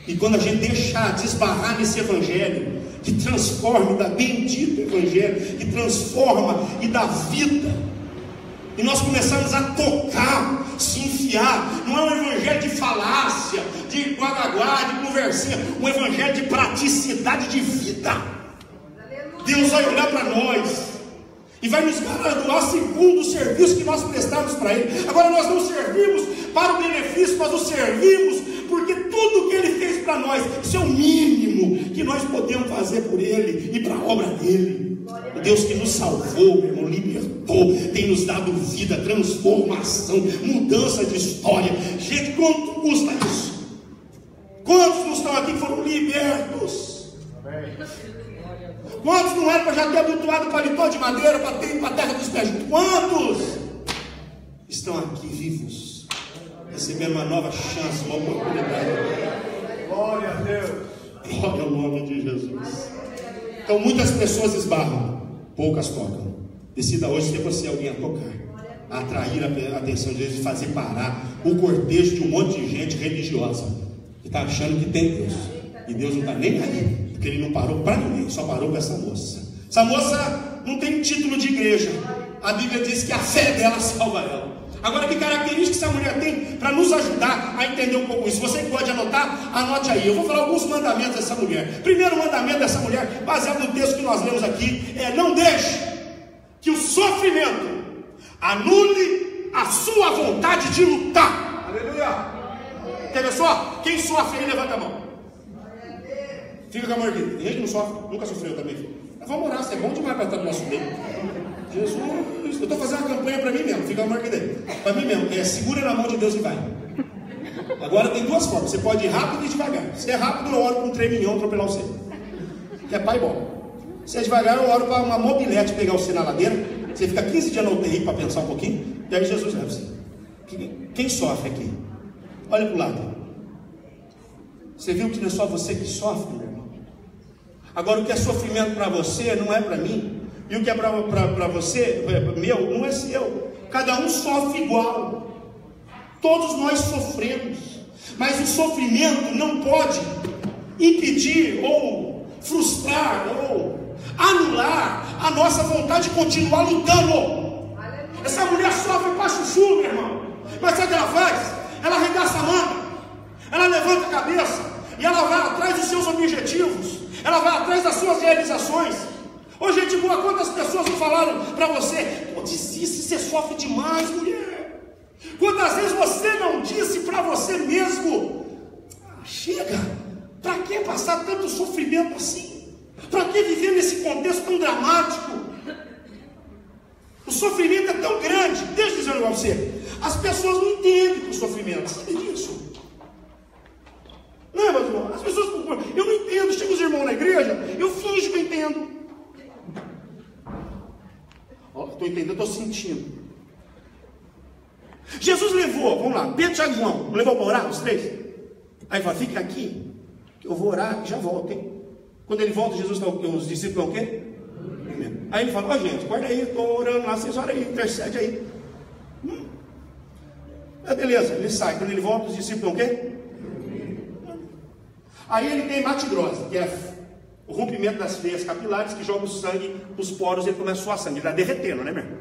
[SPEAKER 1] e quando a gente deixar desbarrar nesse Evangelho, que transforma, dá bendito Evangelho, que transforma e dá vida, e nós começamos a tocar, se enfiar, não é um Evangelho de falácia, de guaraguá, de conversinha, um Evangelho de praticidade de vida. Deus vai olhar para nós e vai nos graduar segundo o serviço que nós prestamos para Ele. Agora nós não servimos para o benefício, nós o servimos porque tudo que Ele fez para nós, isso é o mínimo que nós podemos fazer por Ele e para a obra dEle. O Deus que nos salvou, meu irmão, libertou, tem nos dado vida, transformação, mudança de história. Gente, quanto custa isso? Quantos não estão aqui que foram libertos? Quantos não eram para já ter abotoado paletó de madeira para ter para a terra dos pés? Quantos estão aqui vivos, recebendo uma nova chance, uma oportunidade? Glória a Deus. Glória ao nome de Jesus. Então muitas pessoas esbarram, poucas tocam. Decida hoje ser você alguém a tocar, a atrair a atenção de Deus e fazer parar o cortejo de um monte de gente religiosa que está achando que tem Deus, e Deus não está nem aí, porque Ele não parou para ninguém, só parou com essa moça. Essa moça não tem título de igreja. A Bíblia diz que a fé dela salva ela. Agora, que características essa mulher tem para nos ajudar a entender um pouco isso? Você que pode anotar, anote aí. Eu vou falar alguns mandamentos dessa mulher. Primeiro mandamento dessa mulher, baseado no texto que nós lemos aqui, é: não deixe que o sofrimento anule a sua vontade de lutar. Aleluia! Quer ver só? Quem sofre aí, levanta a mão. Fica com a mão erguida. Tem gente que não sofre, nunca sofreu também. Mas vamos orar, isso é bom demais para estar no nosso meio. Jesus, eu estou fazendo uma campanha para mim mesmo. Fica com a mão erguida. Para mim mesmo, segura na mão de Deus e vai. Agora tem duas formas: você pode ir rápido e devagar. Se é rápido, eu oro com um 3 milhões atropelar você, que é pai bom. Você é devagar, eu oro para uma mobilete pegar você na ladeira. Você fica 15 dias na UTI para pensar um pouquinho. E aí Jesus leva você. Quem sofre aqui? Olha para o lado. Você viu que não é só você que sofre, meu irmão? Agora, o que é sofrimento para você não é para mim. E o que é para você, meu, não é seu. Cada um sofre igual. Todos nós sofremos. Mas o sofrimento não pode impedir ou frustrar ou anular a nossa vontade de continuar lutando. Essa mulher sofre para chuchu, meu irmão. Mas sabe o que ela faz? Ela arregaça a manga. Ela levanta a cabeça e ela vai atrás dos seus objetivos. Ela vai atrás das suas realizações. Ô gente boa, quantas pessoas não falaram para você: pô, desiste, você sofre demais, mulher. Quantas vezes você não disse para você mesmo: chega, para que passar tanto sofrimento assim? Para que viver nesse contexto tão dramático? O sofrimento é tão grande. Deixa eu dizer um negócio para você. As pessoas não entendem o sofrimento. Sabe disso? Não, mas irmão, as pessoas, eu não entendo. Chega os irmãos na igreja, eu finjo que eu entendo. Estou entendendo, estou sentindo. Jesus levou, vamos lá, Pedro, Tiago e João, levou para orar, os três. Aí fala: fica aqui, que eu vou orar e já volto, hein? Quando ele volta, Jesus está, os discípulos estão o quê? Aí ele fala: ó gente, guarda aí, estou orando lá, vocês oram aí, intercede aí. Beleza, ele sai. Quando ele volta, os discípulos estão o quê? Aí ele tem hematidrose, que é o rompimento das veias capilares, que joga o sangue nos poros e ele começa a suar sangue. Ele está derretendo, né, meu irmão?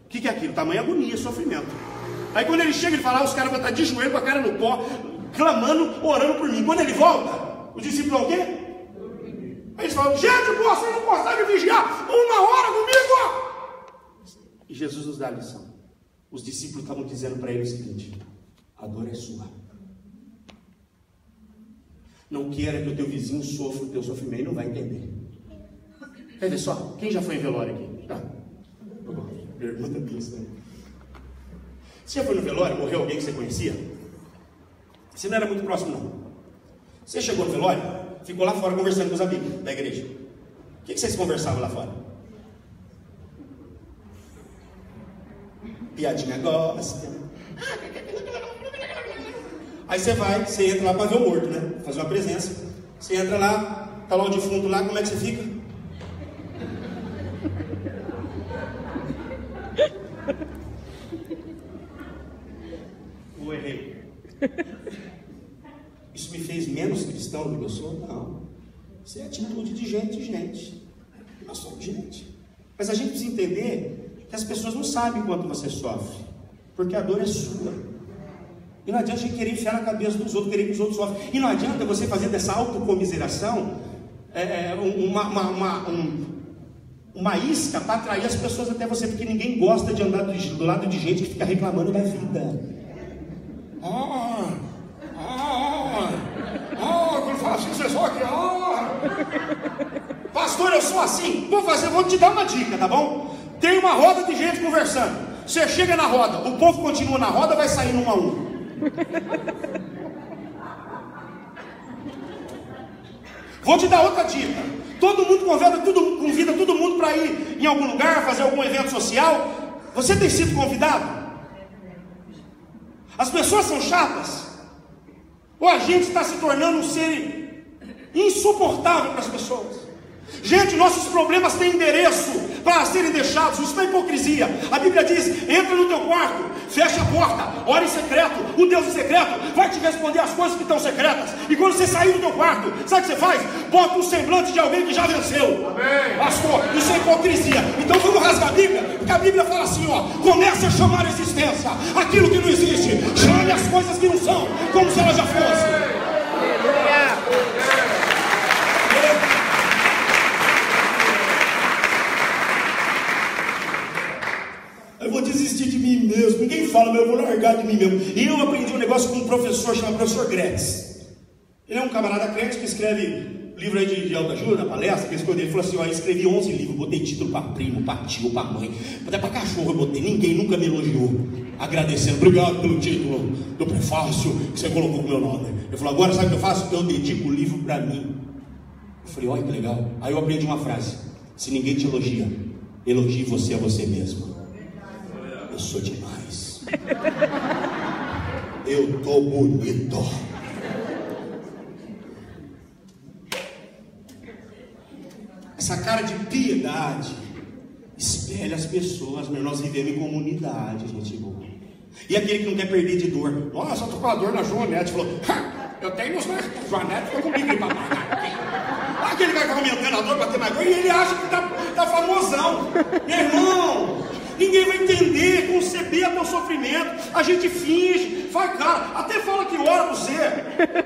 [SPEAKER 1] O que é aquilo? Tamanha agonia, sofrimento. Aí quando ele chega, ele fala: os caras vão estar de joelho com a cara no pó, clamando, orando por mim. Quando ele volta, os discípulos estão o quê? Aí eles falam: gente, pô, vocês não conseguem vigiar 1 hora comigo? E Jesus nos dá a lição. Os discípulos estavam dizendo para ele o seguinte: a dor é sua. Não queira que o teu vizinho sofra o teu sofrimento, ele não vai entender. Quer ver só? Quem já foi em velório aqui? Tá. Pergunta disso, né? Você já foi no velório, morreu alguém que você conhecia? Você não era muito próximo, não. Você chegou no velório, ficou lá fora conversando com os amigos da igreja. O que vocês conversavam lá fora? Piadinha gosta. Aí você vai, você entra lá para ver o morto, né? Fazer uma presença. Você entra lá, tá lá o defunto lá, como é que você fica? Eu errei. Isso me fez menos cristão do que eu sou? Não. Isso é atitude de gente. Nós somos gente. Mas a gente precisa entender que as pessoas não sabem quanto você sofre, porque a dor é sua. E não adianta a gente querer enfiar na cabeça dos outros, querer que os outros sofrem. E não adianta você fazer dessa autocomiseração uma isca para atrair as pessoas até você, porque ninguém gosta de andar do lado de gente que fica reclamando da vida. Quando fala assim, você só aqui, pastor, eu sou assim. Vou te dar uma dica, tá bom? Tem uma roda de gente conversando. Você chega na roda, o povo continua na roda, vai sair um a um. Vou te dar outra dica. Todo mundo convida todo mundo para ir em algum lugar, fazer algum evento social. Você tem sido convidado? As pessoas são chatas? Ou a gente está se tornando um ser insuportável para as pessoas? Gente, nossos problemas têm endereço para serem deixados. Isso não é hipocrisia. A Bíblia diz: entra no teu quarto, fecha a porta, ora em secreto. O Deus em secreto vai te responder as coisas que estão secretas. E quando você sair do teu quarto, sabe o que você faz? Bota um semblante de alguém que já venceu. Amém. Pastor, isso é hipocrisia. Então vamos rasgar a Bíblia, porque a Bíblia fala assim, comece a chamar a existência aquilo que não existe. Chame as coisas que não são como se elas já fossem. Eu vou desistir de mim mesmo. Ninguém fala, mas eu vou largar de mim mesmo. E eu aprendi um negócio com um professor chamado professor Gretz. Ele é um camarada crente que escreve livro aí de autoajuda, palestra, que ele falou assim: eu escrevi 11 livros, botei título para primo, para tio, para mãe, até para cachorro eu botei. Ninguém nunca me elogiou, agradecendo: obrigado pelo título do prefácio que você colocou com o meu nome. Ele falou: agora sabe o que eu faço? Eu dedico o livro para mim. Eu falei: olha que legal. Aí eu aprendi uma frase: Se ninguém te elogia, elogie você a você mesmo. Eu sou demais. Eu tô bonito. Essa cara de piedade espelha as pessoas, mas nós vivemos em comunidade, gente boa. E aquele que não quer perder de dor. Nossa, eu tô com a dor na Joanete. Falou, eu tenho nos meus. Joanete foi comigo aí, papai. Aquele cara que tá aumentando a dor para ter mais dor, e ele acha que tá famosão. Meu irmão, ninguém vai entender, conceber até o sofrimento. A gente finge, faz cara, até fala que ora por você,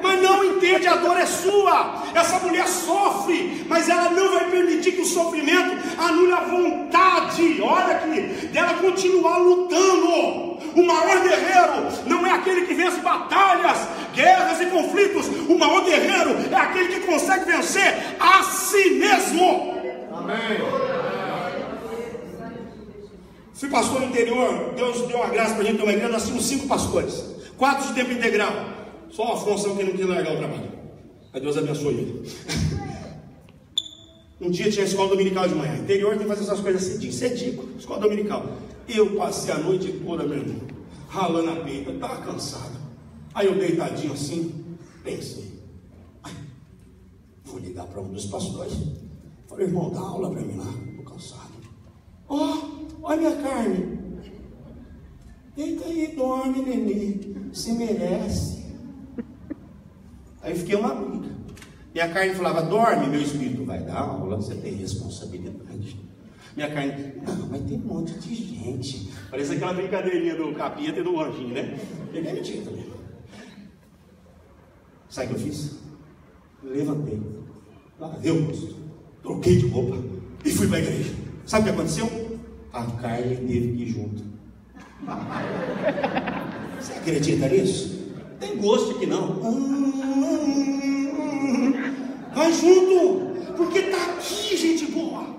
[SPEAKER 1] mas não entende, a dor é sua. Essa mulher sofre, mas ela não vai permitir que o sofrimento anule a vontade, olha aqui, dela continuar lutando. O maior guerreiro não é aquele que vence batalhas, guerras e conflitos. O maior guerreiro é aquele que consegue vencer a si mesmo. Amém. Fui pastor no interior, Deus deu uma graça para a gente ter uma igreja. Nós tínhamos 5 pastores, 4 de tempo integral. Só o Afonso que não quis largar o trabalho. Mas Deus abençoe ele. Um dia tinha escola dominical de manhã. Interior tem que fazer essas coisas cedinho, escola dominical. Eu passei a noite toda, meu irmão, ralando a peita, estava cansado. Aí eu deitadinho assim, pensei, vou ligar para um dos pastores. Falei, irmão, dá aula para mim lá, estou cansado. Olha minha carne. Deita aí, dorme, nenê, se merece. Aí fiquei uma briga. Minha carne falava, dorme, meu espírito vai dar aula, você tem responsabilidade. Minha carne, não, mas tem um monte de gente. Parece aquela brincadeirinha do capeta e do anjinho, né? Ele é mentira também. Sabe o que eu fiz? Levantei, lavei o rosto, troquei de roupa e fui para a igreja. Sabe o que aconteceu? A carne teve que ir junto. Você acredita nisso? Tem gosto aqui não. Vai junto, porque está aqui, gente boa.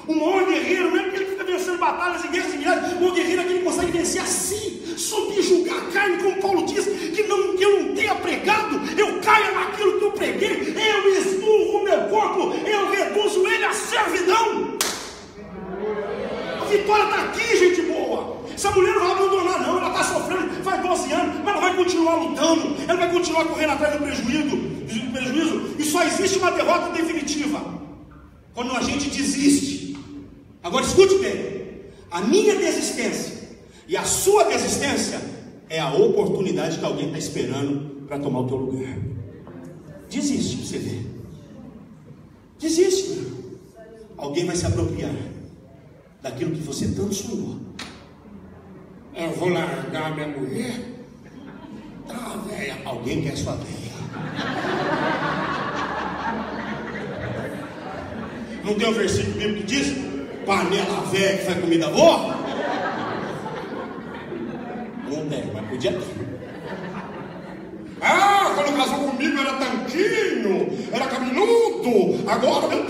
[SPEAKER 1] O maior guerreiro não é aquele que fica vencendo batalhas e guerras e guerras. O maior guerreiro é aquele que consegue vencer a si, subjugar a carne, como Paulo diz, que eu não tenha pregado, eu caia naquilo que eu preguei, eu esmurro o meu corpo, eu reduzo ele à servidão. A vitória está aqui, gente boa. Essa mulher não vai abandonar não, ela está sofrendo, faz 12 anos, mas ela vai continuar lutando, ela vai continuar correndo atrás do prejuízo, e só existe uma derrota definitiva, quando a gente desiste. Agora escute bem, a minha desistência e a sua desistência é a oportunidade que alguém está esperando para tomar o teu lugar. Desiste para você ver. Desiste. Alguém vai se apropriar daquilo que você tanto sonhou. Eu vou largar minha mulher? Tá, velha. Alguém quer sua velha. Não tem um versículo bíblico que diz? Panela velha que faz comida boa? Não tem, mas podia ter. Quando casou comigo era tanquinho, era cabeludo. Agora, meu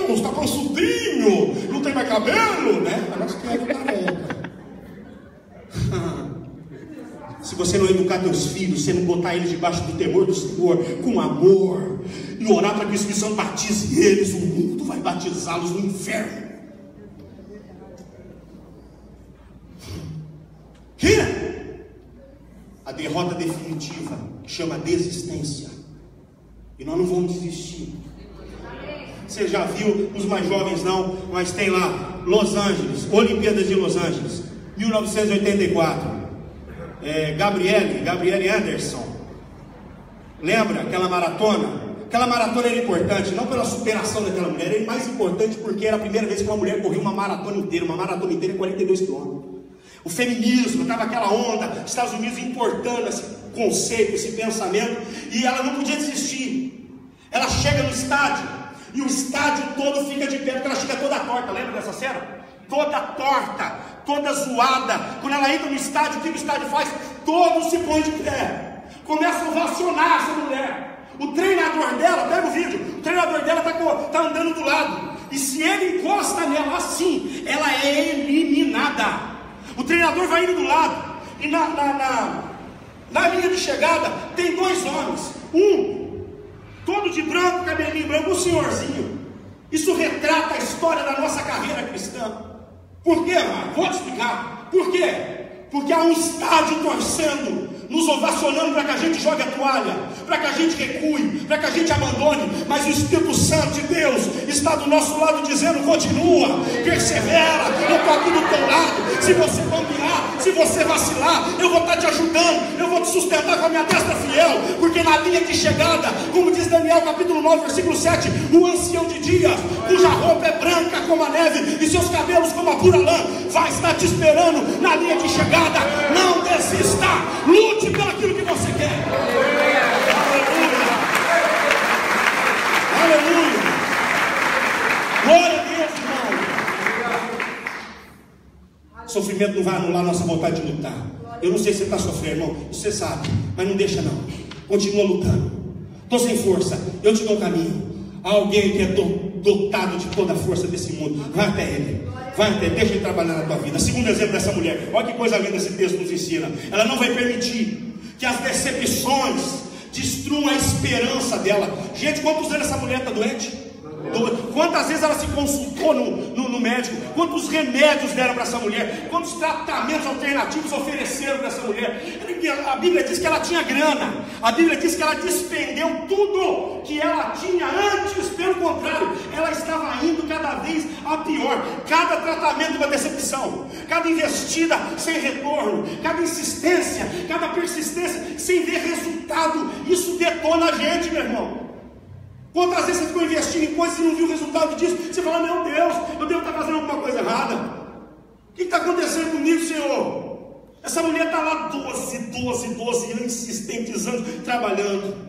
[SPEAKER 1] Deus, tá pançudinho, não tem mais cabelo, né? Mas nós queremos careca. Se você não educar teus filhos, você não botar eles debaixo do temor do Senhor, com amor, e orar para que o Espírito Santo batize eles, o mundo vai batizá-los no inferno. Que? A derrota definitiva chama desistência. E nós não vamos desistir. Você já viu, os mais jovens não, mas tem lá, Los Angeles, Olimpíadas de Los Angeles, 1984. Gabriele Anderson. Lembra aquela maratona? Aquela maratona era importante, não pela superação daquela mulher, era mais importante porque era a primeira vez que uma mulher correu uma maratona inteira é 42 quilômetros. O feminismo, estava aquela onda, Estados Unidos importando esse conceito, esse pensamento, e ela não podia desistir. Ela chega no estádio, e o estádio todo fica de pé, porque ela chega toda torta, lembra dessa cena? Toda torta, toda zoada. Quando ela entra no estádio, o que o estádio faz? Todos se põem de pé, começam a ovacionar essa mulher. O treinador dela, pega o vídeo, o treinador dela está andando do lado, e se ele encosta nela assim, ela é eliminada. O treinador vai indo do lado, e na linha de chegada tem 2 homens, um todo de branco, cabelinho branco, um senhorzinho, Isso retrata a história da nossa carreira cristã. Por quê, irmão? Vou te explicar. Por quê? Porque há um estádio torcendo, nos ovacionando para que a gente jogue a toalha, para que a gente recue, para que a gente abandone, mas o Espírito Santo de Deus está do nosso lado dizendo: continua, persevera, eu estou aqui do teu lado. Se você bambear, se você vacilar, eu vou estar te ajudando, eu vou te sustentar com a minha destra fiel, porque na linha de chegada, como diz Daniel capítulo 9 versículo 7, o ancião de dias, cuja roupa é branca como a neve e seus cabelos como a pura lã, vai estar te esperando na linha de chegada. Não desista, lute pelo aquilo que você quer. Aleluia, aleluia, glória a Deus, irmão. Sofrimento não vai anular nossa vontade de lutar. Eu não sei se você está sofrendo, irmão, você sabe, mas não deixa não, continua lutando. Estou sem força, eu te dou um caminho. Há alguém que é dotado de toda a força desse mundo, vai até ele. Vai até, deixa ele trabalhar na tua vida. Segundo exemplo dessa mulher, olha que coisa linda esse texto nos ensina. Ela não vai permitir que as decepções destruam a esperança dela. Gente, quantos anos essa mulher está doente? Quantas vezes ela se consultou no médico? Quantos remédios deram para essa mulher? Quantos tratamentos alternativos ofereceram para essa mulher? A Bíblia diz que ela tinha grana. A Bíblia diz que ela despendeu tudo que ela tinha antes. Pelo contrário, ela estava indo cada vez a pior. Cada tratamento uma decepção, cada investida sem retorno, cada insistência, cada persistência sem ver resultado. Isso detona a gente, meu irmão. Quantas vezes você ficou investindo em coisas e não viu o resultado disso? Você fala: meu Deus, eu devo estar fazendo alguma coisa errada. O que está acontecendo comigo, Senhor? Essa mulher está lá 12 anos, insistentizando, trabalhando.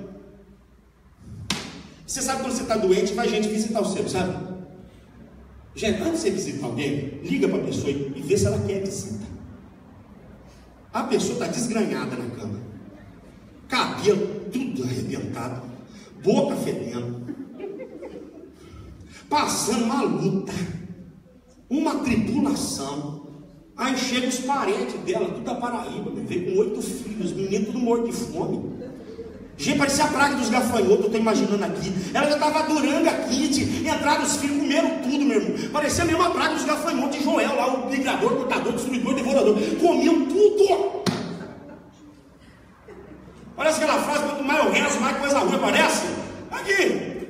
[SPEAKER 1] Você sabe quando você está doente, vai gente visitar você, sabe? Gente, antes de você visitar alguém, liga para a pessoa e vê se ela quer visita. A pessoa está desgranhada na cama, cabelo tudo arrebentado, boca fedendo, passando uma luta, uma tribulação. Aí chega os parentes dela, tudo da Paraíba, veio com 8 filhos, menino tudo morto de fome. Gente, parecia a praga dos gafanhotos, eu estou imaginando aqui. Ela já estava adorando aqui, entraram os filhos, comeram tudo, meu irmão. Parecia mesmo a praga dos gafanhotos de Joel, lá o migrador, cortador, destruidor, devorador. Comiam tudo. Parece aquela frase: quanto mais eu rezo, mais coisa ruim aparece. Aqui.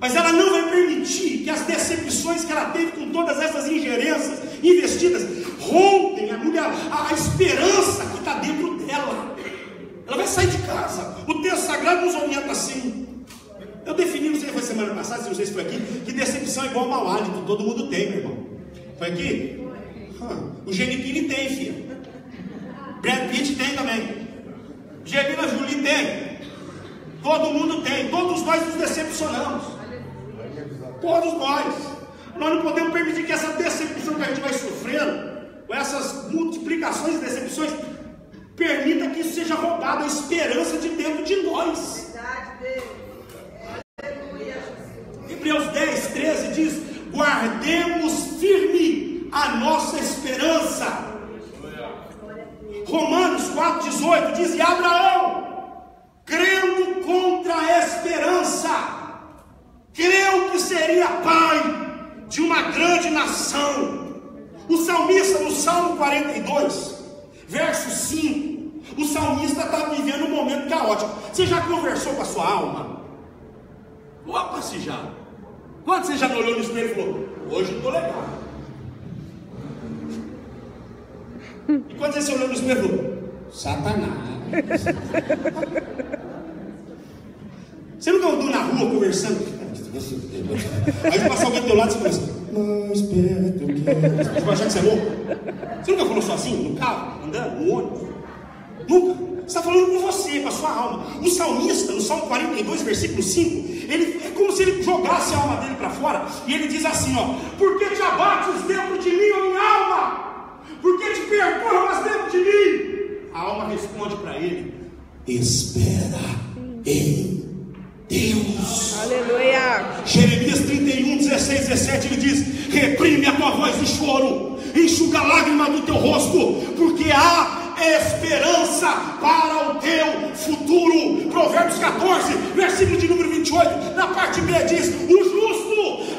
[SPEAKER 1] Mas ela não vai permitir que as decepções que ela teve com todas essas ingerências investidas rompem a esperança que está dentro dela. Ela vai sair de casa. O texto sagrado nos orienta assim. Eu defini, não sei se foi semana passada, não sei se foi aqui, que decepção é igual ao mau hálito. Todo mundo tem, meu irmão. Foi aqui? O Genichini tem, filho. Brad Pitt tem também. Angelina Jolie tem. Todo mundo tem. Todos nós nos decepcionamos. Todos nós. Nós não podemos permitir que essa decepção que a gente vai sofrendo, com essas multiplicações de decepções, permita que isso seja roubado, a esperança de dentro de nós. Hebreus 10, 13 diz: guardemos firme a nossa esperança. Romanos 4,18 diz: e Abraão, crendo contra a esperança, creu que seria pai de uma grande nação. O salmista, no Salmo 42, verso 5, o salmista está vivendo um momento caótico. Você já conversou com a sua alma? Opa, se já. Quando você já me olhou no espelho e falou: hoje eu estou legal? E quando você olhou no espelho e falou: Satanás. Você nunca andou na rua conversando? Aí passa alguém do teu lado e você começa: mais perto que você vai achar que você é louco? Você nunca falou sozinho, no carro, andando, no ônibus? Nunca. Você está falando com você, com a sua alma. O salmista, no Salmo 42, versículo 5, ele, é como se ele jogasse a alma dele para fora. E ele diz assim: ó, por que te abates dentro de mim, ó minha alma? Por que te perturbas dentro de mim? A alma responde para ele: espera em Deus.
[SPEAKER 3] Aleluia.
[SPEAKER 1] Jeremias 31, 16, 17, ele diz: reprime a tua voz de choro, enxuga a lágrima do teu rosto, porque há esperança para o teu futuro. Provérbios 14, versículo de número 28, na parte B diz: o justo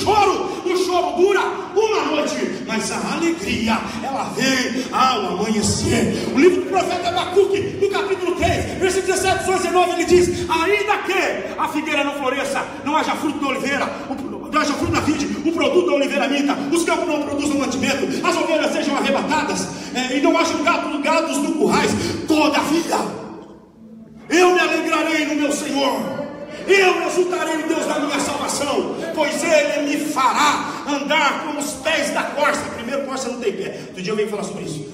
[SPEAKER 3] o choro dura uma noite, mas a alegria, ela vem ao amanhecer. O livro do profeta Abacuque, no capítulo 3, versículo 17, 18, 19, ele diz: ainda que a figueira não floresça, não haja fruto da oliveira, não haja fruto da vide, o produto da oliveira minta, os campos não produzam mantimento, as ovelhas sejam arrebatadas, e não haja gados no currais, todavia eu me alegrarei no meu Senhor, eu exultarei no Deus da minha salvação, pois Ele me fará andar como os pés da corça. Primeiro, corça não tem pé, outro dia eu venho falar sobre isso.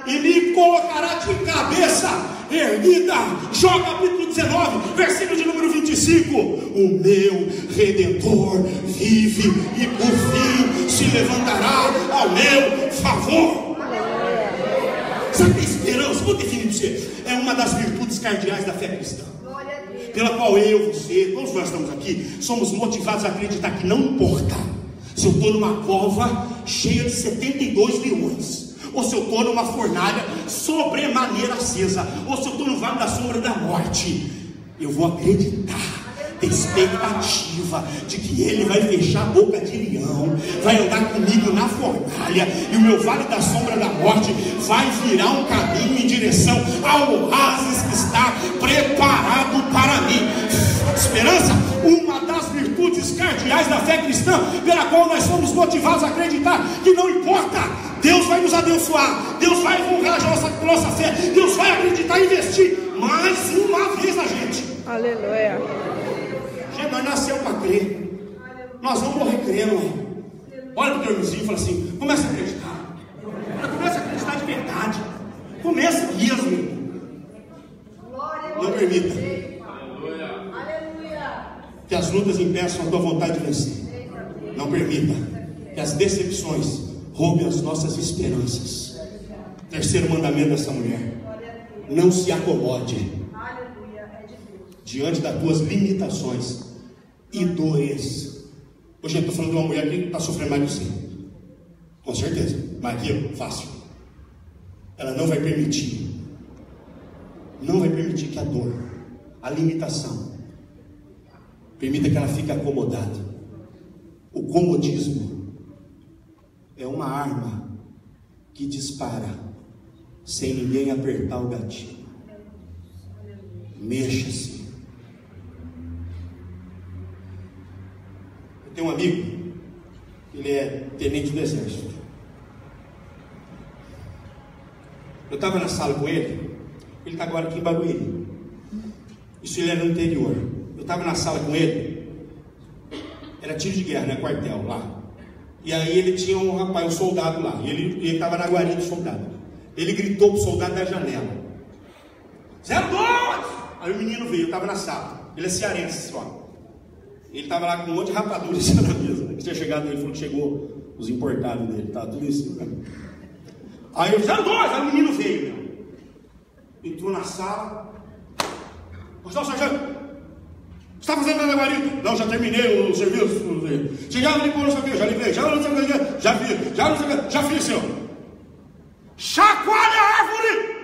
[SPEAKER 3] E me colocará de cabeça erguida. Jó capítulo 19, versículo de número 25. O meu Redentor vive e por fim se levantará ao meu favor. Sabe que a esperança, vou definir para você, é uma das virtudes cardeais da fé cristã, pela qual eu, você, todos nós estamos aqui, somos motivados a acreditar que não importa se eu estou numa cova cheia de 72 leões, ou se eu estou numa fornalha sobremaneira acesa, ou se eu estou no vale da sombra da morte, eu vou acreditar, ter expectativa de que Ele vai fechar a boca de leão, vai andar comigo na fornalha, e o meu vale da sombra da morte vai virar um caminho em direção ao oásis que está preparado para mim. Esperança, uma das virtudes cardeais da fé cristã, pela qual nós somos motivados a acreditar que não importa, Deus vai nos abençoar, Deus vai honrar a nossa fé, Deus vai acreditar e investir mais uma vez na gente.
[SPEAKER 4] Aleluia.
[SPEAKER 3] Gente, nós nascemos para crer, nós vamos morrer crendo. Olha para o teu vizinho e fala assim: começa a acreditar, começa a acreditar de verdade, começa mesmo. Não permita que as lutas impeçam a tua vontade de vencer. Não permita que as decepções roubem as nossas esperanças. Terceiro mandamento dessa mulher: não se acomode diante das tuas limitações e dores. Hoje eu estou falando de uma mulher que está sofrendo mais que você, com certeza, mas aqui é fácil. Ela não vai permitir que a dor, a limitação, permita que ela fique acomodada. O comodismo é uma arma que dispara sem ninguém apertar o gatilho. Mexa-se. Eu tenho um amigo, ele é tenente do exército. Eu estava na sala com ele está agora aqui em Barueri. Isso ele era no interior. Eu estava na sala com ele, era tiro de guerra, né? Quartel lá. E aí ele tinha um rapaz, um soldado lá. E ele estava na guarida do soldado. Ele gritou pro soldado da janela: 02! Aí o menino veio, eu estava na sala. Ele é cearense só. Ele estava lá com um monte de rapadura na mesa, né? Que tinha chegado, ele falou que chegou os importados dele, tá tudo isso, né? Aí eu disse: 02! Aí o menino veio, né? Entrou na sala. Gostavo, sargento, o que você está fazendo na guarida? Não, já terminei o serviço. Você já limpou não sei o que, já limpei, já não sei o que, já fiz, já não sei o que, já fiz, senhor. Chacoalha a árvore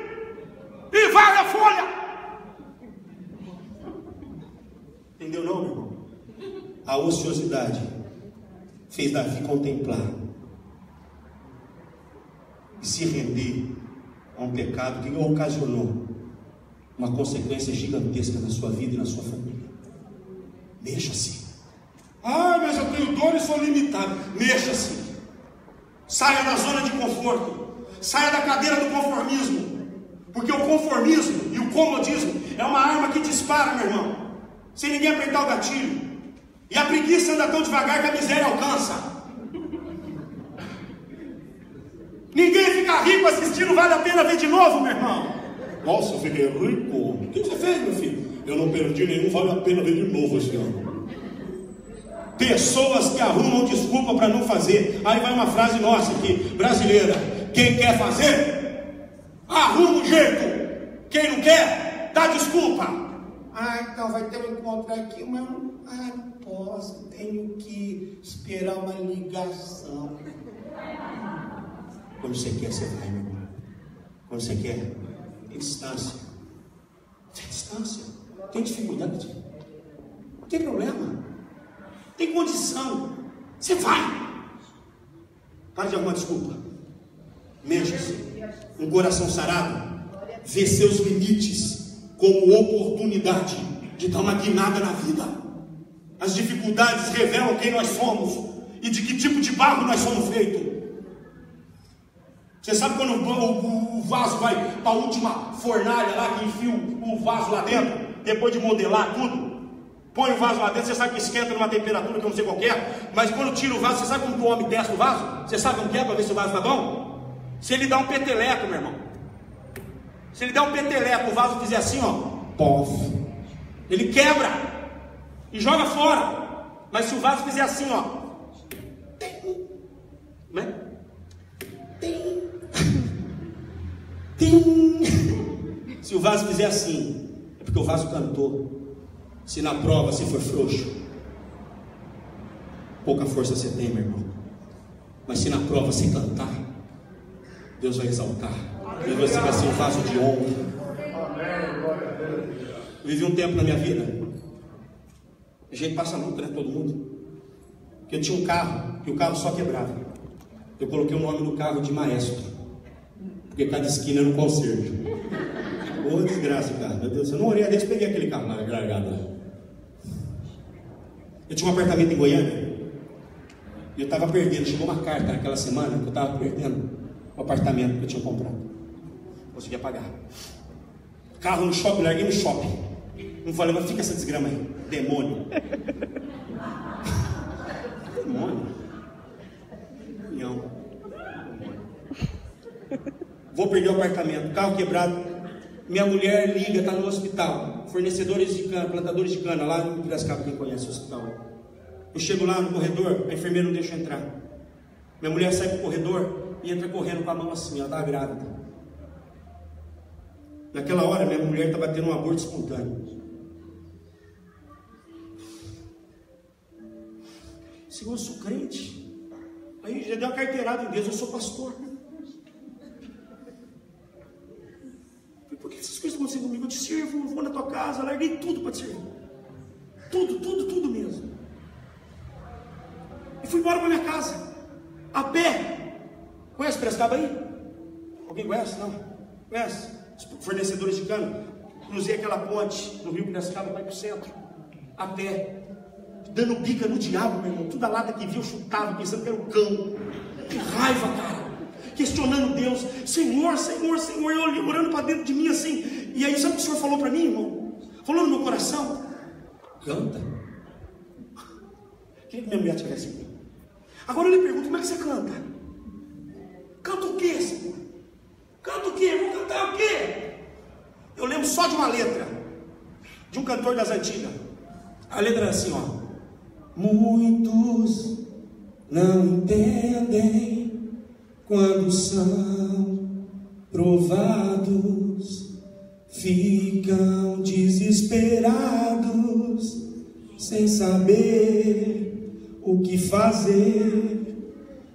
[SPEAKER 3] e vai a folha. Entendeu não, meu irmão? A ociosidade fez Davi contemplar e se render a um pecado que ocasionou uma consequência gigantesca na sua vida e na sua família. Mexa-se. Ah, mas eu tenho dor e sou limitado. Mexa-se. Saia da zona de conforto. Saia da cadeira do conformismo. Porque o conformismo e o comodismo é uma arma que dispara, meu irmão, sem ninguém apertar o gatilho. E a preguiça anda tão devagar que a miséria alcança. Ninguém fica rico assistindo Vale a Pena Ver de Novo, meu irmão. Nossa, eu fiquei rico. O que você fez, meu filho? Eu não perdi nenhum Vale a Pena Ver de Novo esse ano. Pessoas que arrumam desculpa para não fazer. Aí vai uma frase nossa aqui, brasileira: quem quer fazer, arruma um jeito. Quem não quer, dá desculpa. Ah, então vai ter um encontro aqui, mas não posso, tenho que esperar uma ligação. Quando você quer, você vai, meu irmão. Quando você quer, tem distância. Tem distância. Tem dificuldade. Não tem problema. Tem condição. Você vai. Para de arrumar desculpa. Mexa-se. Um coração sarado vê seus limites como oportunidade de dar uma guinada na vida. As dificuldades revelam quem nós somos e de que tipo de barro nós somos feitos. Você sabe quando o vaso vai para a última fornalha lá, que enfia o vaso lá dentro, depois de modelar tudo, põe o vaso lá dentro, você sabe que esquenta numa temperatura que eu não sei qual é, mas quando tira o vaso, você sabe como que o homem desce o vaso? Você sabe como que é para ver se o vaso está bom? Se ele dá um peteleco, meu irmão, se ele dá um peteleco, o vaso fizer assim, ó, pof, ele quebra e joga fora. Mas se o vaso fizer assim, ó, né? Se o vaso fizer assim, é porque o vaso cantou. Se na prova você for frouxo, pouca força você tem, meu irmão. Mas se na prova você cantar, Deus vai exaltar. E você vai ser um vaso de honra. Eu vivi um tempo na minha vida, a gente passa luta, né, todo mundo, que eu tinha um carro, e o carro só quebrava. Eu coloquei o nome do carro de Maestro, porque cada esquina era um concerto. Ô desgraça, cara, meu Deus, eu não orei a Deus, peguei aquele carro lá, largado. Eu tinha um apartamento em Goiânia, e eu estava perdendo, chegou uma carta naquela semana, que eu estava perdendo o apartamento que eu tinha comprado. Conseguia pagar. Carro no shopping, larguei no shopping. Não falei, mas fica essa desgrama aí, demônio. Demônio. Não. Vou perder o apartamento, carro quebrado. Minha mulher liga, está no hospital. Fornecedores de cana, plantadores de cana, lá em Piracicaba, quem conhece o hospital. Eu chego lá no corredor, a enfermeira não deixa eu entrar. Minha mulher sai pro corredor e entra correndo com a mão assim, ela está grávida. Naquela hora, minha mulher estava tendo um aborto espontâneo. Senhor, eu sou crente. Aí já deu uma carteirada em Deus, eu sou pastor. Por que essas coisas estão acontecendo comigo? Eu te sirvo, eu vou na tua casa, larguei tudo para te servir. Tudo mesmo. E fui embora para minha casa, a pé. Conhece Piracicaba aí? Alguém conhece? Não? Conhece? Os fornecedores de cana. Cruzei aquela ponte no Rio Piracicaba, vai para o centro, a pé. Dando bica no diabo, meu irmão. Toda lata que viu, eu chutava, pensando que era o cão. Que raiva, cara. Questionando Deus. Senhor, eu orando para dentro de mim assim. E aí, sabe o que o Senhor falou para mim, irmão? Falou no meu coração. Canta. Queria que minha mulher tivesse aqui. Agora eu lhe pergunto, como é que você canta? Canta o quê, Senhor? Canta o quê? Vou cantar o quê? Eu lembro só de uma letra. De um cantor das antigas. A letra era assim, ó. Muitos não entendem quando são provados, ficam desesperados, sem saber o que fazer.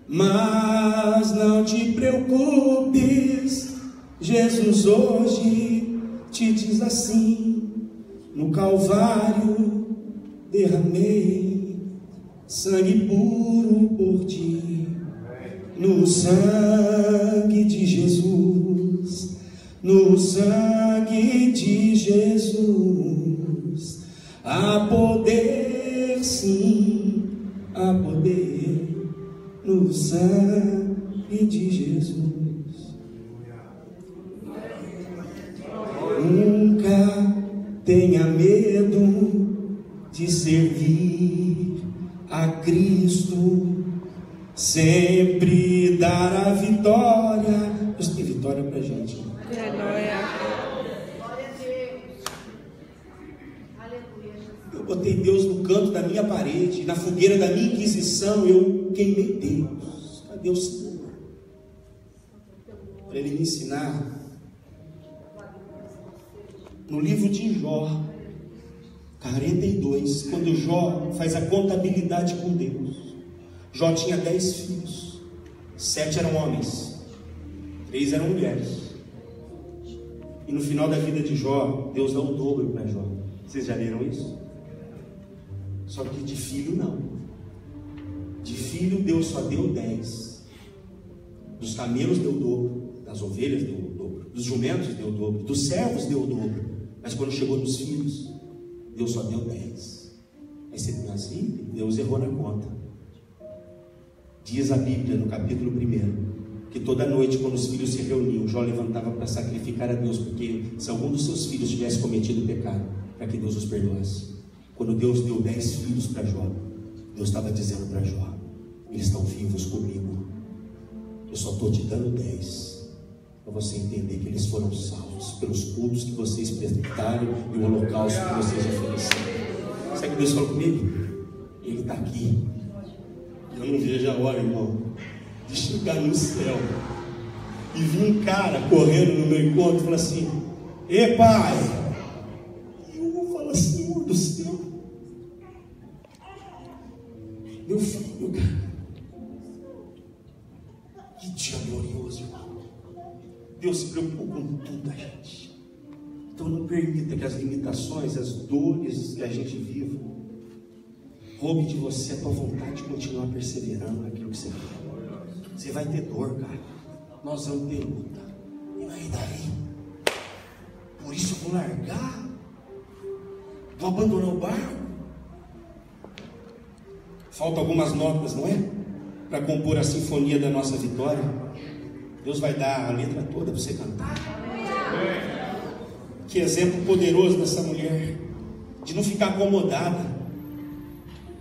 [SPEAKER 3] Mas não te preocupes, Jesus hoje te diz assim: no Calvário derramei sangue puro por ti. No sangue de Jesus, no sangue de Jesus, há poder, sim, há poder no sangue de Jesus. Nunca tenha medo de servir a Cristo, sempre dar a vitória. Deus tem vitória pra gente.
[SPEAKER 4] Aleluia.
[SPEAKER 3] Eu botei Deus no canto da minha parede, na fogueira da minha inquisição, eu queimei Deus. Cadê o Senhor? Para Ele me ensinar. No livro de Jó 42, quando Jó faz a contabilidade com Deus, Jó tinha 10 filhos, 7 eram homens, 3 eram mulheres. E no final da vida de Jó, Deus dá o dobro para Jó. Vocês já leram isso? Só que de filho não. De
[SPEAKER 1] filhos Deus só deu 10. Dos camelos deu o dobro, das ovelhas deu o dobro, dos jumentos deu o dobro, dos servos deu o dobro. Mas quando chegou nos filhos, Deus só deu 10. Aí você pensa assim, Deus errou na conta. Diz a Bíblia no capítulo 1 que toda noite, quando os filhos se reuniam, Jó levantava para sacrificar a Deus, porque se algum dos seus filhos tivesse cometido pecado, para que Deus os perdoasse. Quando Deus deu 10 filhos para Jó, Deus estava dizendo para Jó: eles estão vivos comigo, eu só estou te dando 10 para você entender que eles foram salvos pelos cultos que vocês prestaram e o holocausto que vocês ofereceram. Sabe o que Deus falou comigo? Ele está aqui. Eu não vejo a hora, irmão, de chegar no céu e vir um cara correndo no meu encontro e falar assim: "Ei, pai!" E eu vou falar: "Senhor do céu, meu filho, cara." Que dia glorioso, irmão. Deus se preocupou com tudo, gente. Então não permita que as limitações, as dores que a gente vive roube de você a tua vontade de continuar perseverando naquilo que você quer. Você vai ter dor, cara. Nós vamos ter luta. E daí? Por isso eu vou largar? Vou abandonar o barco? Faltam algumas notas, não é? Para compor a sinfonia da nossa vitória. Deus vai dar a letra toda para você cantar. Que exemplo poderoso dessa mulher, de não ficar acomodada.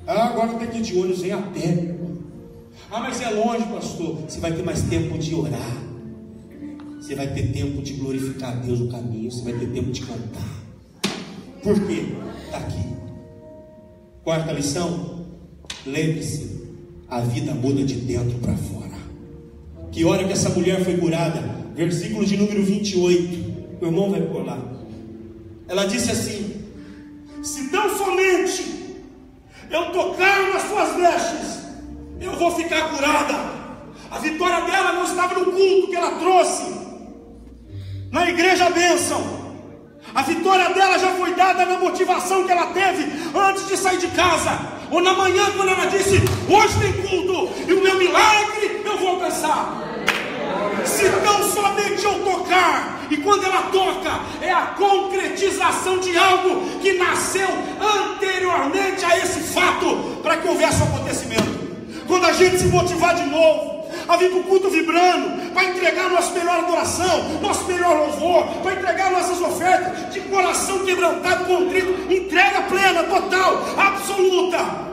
[SPEAKER 1] Agora tem que ir de olhos, vem a pé. Mas é longe, pastor. Você vai ter mais tempo de orar. Você vai ter tempo de glorificar a Deus no caminho. Você vai ter tempo de cantar. Por quê? Está aqui. Quarta lição: lembre-se, a vida muda de dentro para fora. Que hora que essa mulher foi curada? Versículo de número 28. O irmão vai por lá. Ela disse assim: se tão somente eu tocar nas suas vestes, eu vou ficar curada. A vitória dela não estava no culto que ela trouxe, na igreja bênção. A vitória dela já foi dada na motivação que ela teve antes de sair de casa, ou na manhã, quando ela disse: hoje tem culto e o meu milagre eu vou alcançar. Se tão somente eu tocar, e quando ela toca, é a concretização de algo que nasceu anteriormente a esse fato, para que houvesse um acontecimento. Quando a gente se motivar de novo, a vir para o culto vibrando, para entregar nossa melhor adoração, nosso melhor louvor, para entregar nossas ofertas de coração quebrantado, contrito, entrega plena, total, absoluta.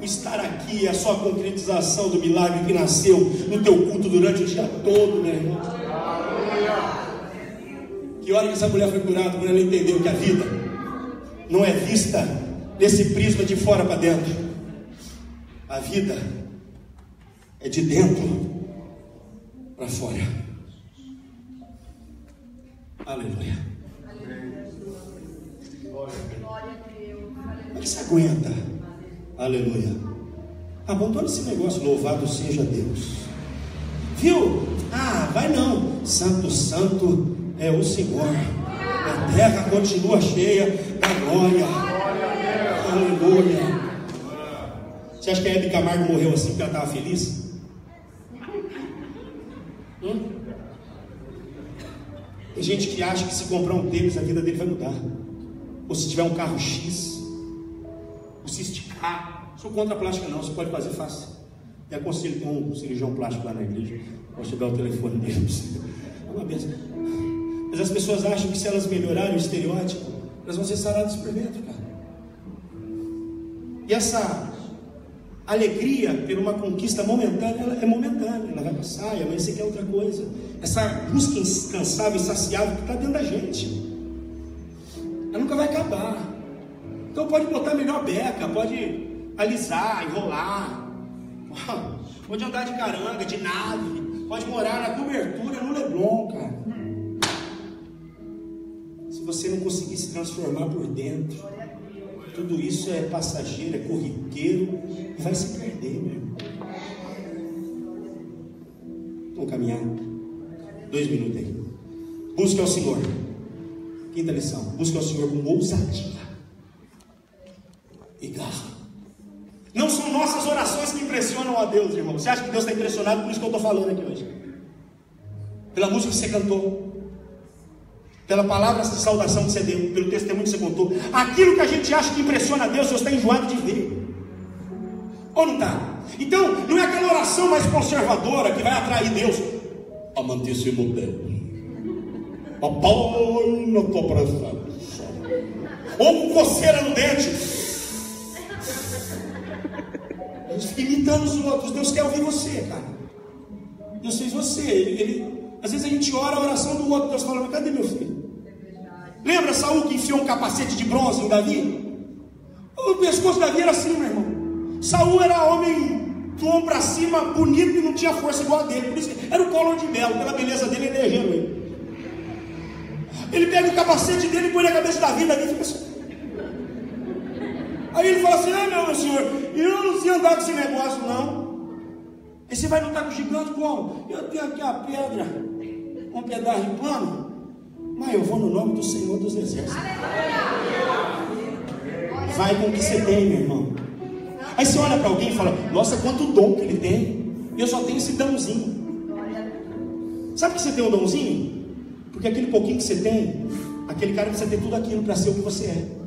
[SPEAKER 1] Estar aqui é só a concretização do milagre que nasceu no teu culto durante o dia todo, meu irmão. Que hora que essa mulher foi curada? Quando ela entendeu que a vida não é vista nesse prisma de fora para dentro. A vida é de dentro para fora. Aleluia. Como é que você aguenta? Aleluia. Abandona esse negócio, louvado seja Deus. Viu? Vai não. Santo, santo é o Senhor. A terra continua cheia da glória. Aleluia. Você acha que a Hebe Camargo morreu assim porque ela estava feliz? Tem gente que acha que se comprar um tênis a vida dele vai mudar, ou se tiver um carro X, ou se esticar. Sou contra a plástica não, você pode fazer fácil. Até aconselho, tem um cirurgião plástico lá na igreja, posso te dar o telefone dele. É uma benção. Mas as pessoas acham que se elas melhorarem o estereótipo, elas vão ser saradas por dentro, cara. E essa alegria por uma conquista momentânea, ela é momentânea, ela vai passar, e amanhã você quer outra coisa. Essa busca incansável, insaciável que está dentro da gente, ela nunca vai acabar. Então pode botar melhor beca, pode alisar, enrolar, pode andar de caranga, de nave, pode morar na cobertura no Leblon, cara. Se você não conseguir se transformar por dentro, tudo isso é passageiro, é corriqueiro e vai se perder, meu irmão. Vamos caminhar 2 minutos aí. Busque ao Senhor. Quinta lição: busque ao Senhor com ousadia e garra. Não
[SPEAKER 3] são nossas orações que impressionam a Deus, irmão. Você acha que Deus está impressionado? Por isso que eu estou falando aqui hoje. Pela música que você cantou, pela palavra de saudação que você deu, pelo testemunho que você contou. Aquilo que a gente acha que impressiona a Deus, Deus está enjoado de ver. Ou não está? Então, não é aquela oração mais conservadora que vai atrair Deus. Amantíssimo Deus, papai, não estou prestando. Ou com coceira no dente. Deus fica imitando os outros. Deus quer ouvir você, cara. Deus fez você. Às vezes a gente ora a oração do outro. Deus fala, mas cadê meu filho? Lembra Saul que enfiou um capacete de bronze em Davi? O pescoço de Davi era assim, meu irmão. Saul era homem do ombro para cima, bonito e não tinha força igual a dele. Por isso que era o Collor de Melo. Pela beleza dele, elegeram ele. Ele pega o capacete dele e põe na cabeça de Davi. Davi fica assim. Aí ele fala assim, meu senhor, eu não sei andar com esse negócio não. Aí você vai lutar com o gigante como? Eu tenho aqui a pedra, um pedaço de pano, mas eu vou no nome do Senhor dos Exércitos. Vai com o que você tem, meu irmão. Aí você olha para alguém e fala, nossa, quanto dom que ele tem. Eu só tenho esse dãozinho. Sabe que você tem um dãozinho? Porque aquele pouquinho que você tem, aquele cara precisa ter tudo aquilo para ser o que você é.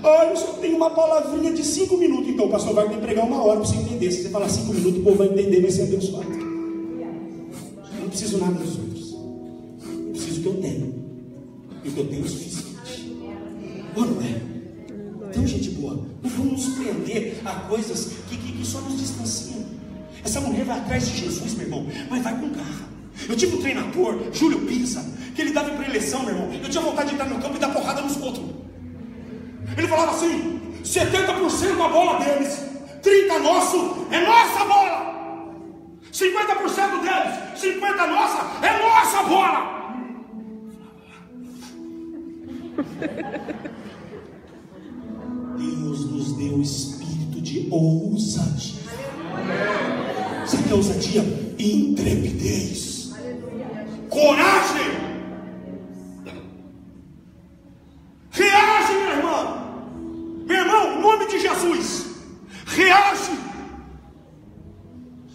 [SPEAKER 3] Eu só tenho uma palavrinha de 5 minutos. Então o pastor vai ter que pregar 1 hora para você entender. Se você falar 5 minutos, o povo vai entender, vai ser abençoado. Eu não preciso nada dos outros. Eu preciso do que eu tenho. E o que eu tenho é o suficiente. Ou não é? Então, gente boa, não vamos nos prender a coisas que só nos distanciam. Essa mulher vai atrás de Jesus, meu irmão, mas vai com garra. Eu tive um treinador, Júlio Pisa, que ele dava preleção, meu irmão. Eu tinha vontade de entrar no campo e dar porrada nos outros. Ele falava assim, 70% a bola deles, 30% nosso, é nossa bola. 50% deles, 50% nossa, é nossa bola. Deus nos deu o espírito de ousadia. Sabe o que é ousadia? Intrepidez, coragem. Reage, minha irmã. Meu irmão, em nome de Jesus, reage.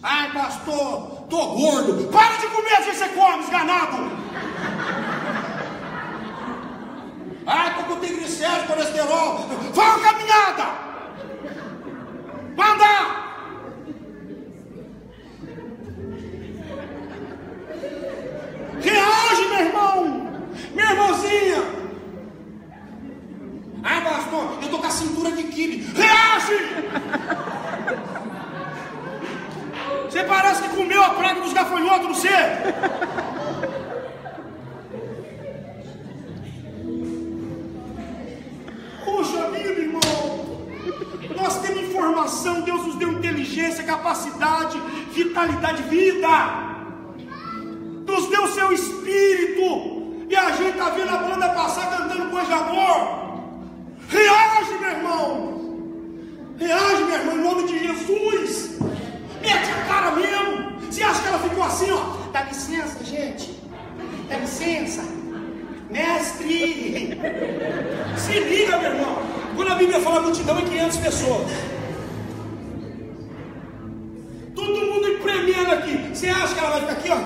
[SPEAKER 3] Ai, pastor, tô gordo. Para de comer, às vezes você come, esganado. Ai, tô com triglicéridos, colesterol. Vai uma caminhada. Vai andar. Reage, meu irmão. Minha irmãzinha. Ai, pastor, eu tô com a cintura de quibe. Reage. Você parece que comeu a praga dos gafanhotos, não sei. Poxa vida, irmão. Nós temos informação, Deus nos deu inteligência, capacidade, vitalidade, vida. Nos deu seu espírito. E a gente está vendo a banda passar cantando coisa de amor. Reage, meu irmão. Reage, minha irmã, em nome de Jesus. Mete a cara mesmo. Você acha que ela ficou assim, ó? Dá licença, gente. Dá licença. Mestre. Se liga, meu irmão. Quando a Bíblia fala multidão, é 500 pessoas. Todo mundo empreendendo aqui. Você acha que ela vai ficar aqui, ó?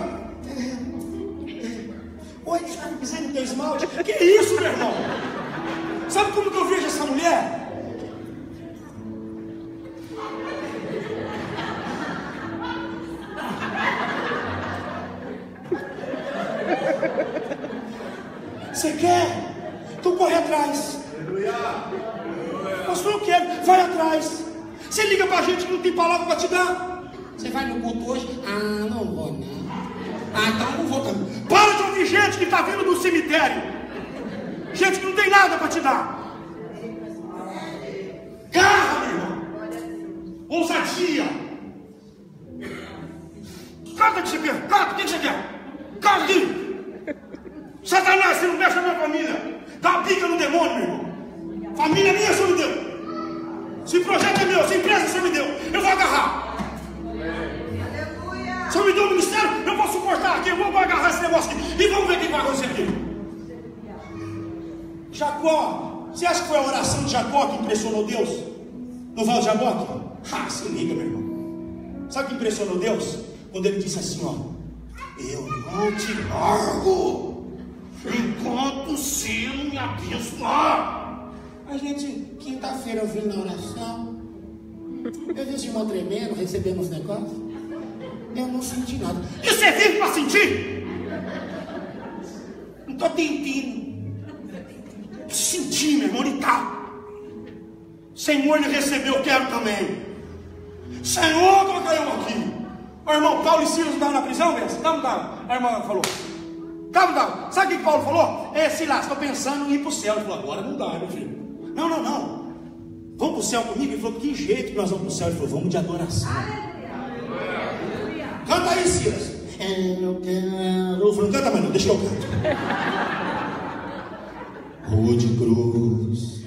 [SPEAKER 3] Oi, deixa eu pisar no teu esmalte. Que isso, meu irmão? Sabe como que eu vejo essa mulher? Você quer? Então corre atrás. Pastor, eu quero. Vai atrás. Você liga pra gente que não tem palavra pra te dar. Você vai no culto hoje? Ah, não vou não. Ah, então não vou também. Para de ouvir gente que está vindo do cemitério. Gente que não tem nada para te dar. Garra, meu irmão. Ousadia. Cata o que você quer. Cata, o que você quer? Cata aqui. Satanás, você não mexe na minha família. Dá uma pica no demônio, meu irmão. Família minha, você me deu. Se projeto é meu, se empresa você me deu. Eu vou agarrar. Se eu me deu um ministério, eu vou suportar aqui, eu vou agarrar esse negócio aqui. E vamos ver o que vai acontecer aqui. Jacó Você acha que foi a oração de Jacó que impressionou Deus? No Val de Jaboque? Se liga, meu irmão. Sabe o que impressionou Deus? Quando ele disse assim, ó: eu não te largo enquanto você não me abençoar. A gente, quinta-feira, eu vim na oração, eu vi os irmãos tremendo, recebendo os negócios, eu não senti nada. E você vive para sentir? Não estou tentando sentir, meu irmão, ele tá. Senhor, ele recebeu, eu quero também. Senhor, coloca eu aqui. O irmão Paulo e Silas não estavam na prisão, mesmo? Não estavam. A irmã falou: calma. Sabe o que Paulo falou? Silas, estou pensando em ir para o céu. Ele falou: agora não dá, meu filho. Não. Vamos para o céu comigo? Ele falou: que jeito que nós vamos para o céu? Ele falou: vamos de adoração. Canta aí, Silas. Eu quero. Eu falei: não canta mais não, deixa eu cantar. Rua de cruz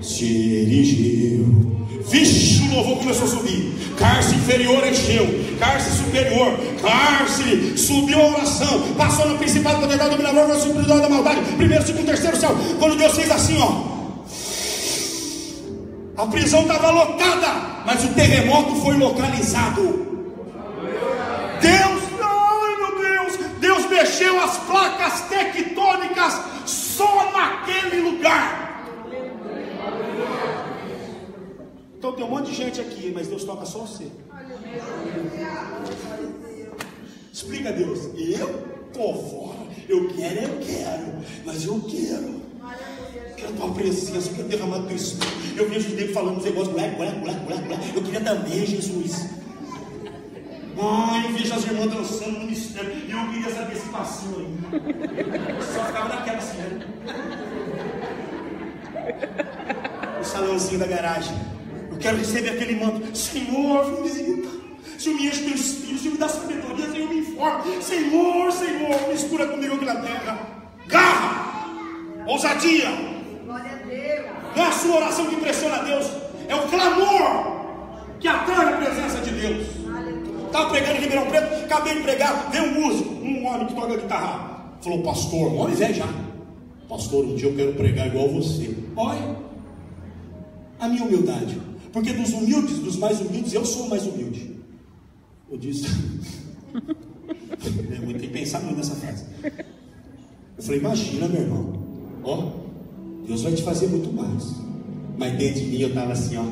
[SPEAKER 3] se erigiu. Vixe, o louvor começou a subir. Cárcere inferior encheu, cárcere superior, cárcere subiu a oração, passou no principado, poderoso, dominador, veio supridor da maldade, primeiro, segundo, terceiro céu. Quando Deus fez assim, ó, a prisão estava lotada, mas o terremoto foi localizado. Deus mexeu as placas tectônicas só naquele lugar. Então tem um monte de gente aqui, mas Deus toca só você. Explica a Deus: eu tô fora, eu quero, mas eu quero a tua presença, eu quero derramar do teu espírito. Eu vejo os negros falando uns negócios, eu queria também, Jesus. Eu vejo as irmãs dançando no mistério, e eu queria saber esse passinho aí. Só ficava naquela assim, né? O salãozinho da garagem. Eu quero receber aquele manto. Senhor, vem visitar. Senhor, me enche teu espírito. Senhor, me dá sabedoria. Senhor, me informa. Senhor, mistura comigo aqui na terra. Garra, ousadia.
[SPEAKER 4] Glória a Deus.
[SPEAKER 3] Não é a sua oração que impressiona a Deus, é o clamor que atrai a presença de Deus. Estava pregando em Ribeirão Preto, acabei de pregar, veio um músico, um homem que toca guitarra. Falou: pastor, um homem velho já. Pastor, um dia eu quero pregar igual você. Olha a minha humildade. Porque dos humildes, dos mais humildes, eu sou o mais humilde. Eu disse. Eu tenho que pensar muito nessa frase. Eu falei: imagina, meu irmão. Ó, Deus vai te fazer muito mais. Mas dentro de mim eu estava assim, ó.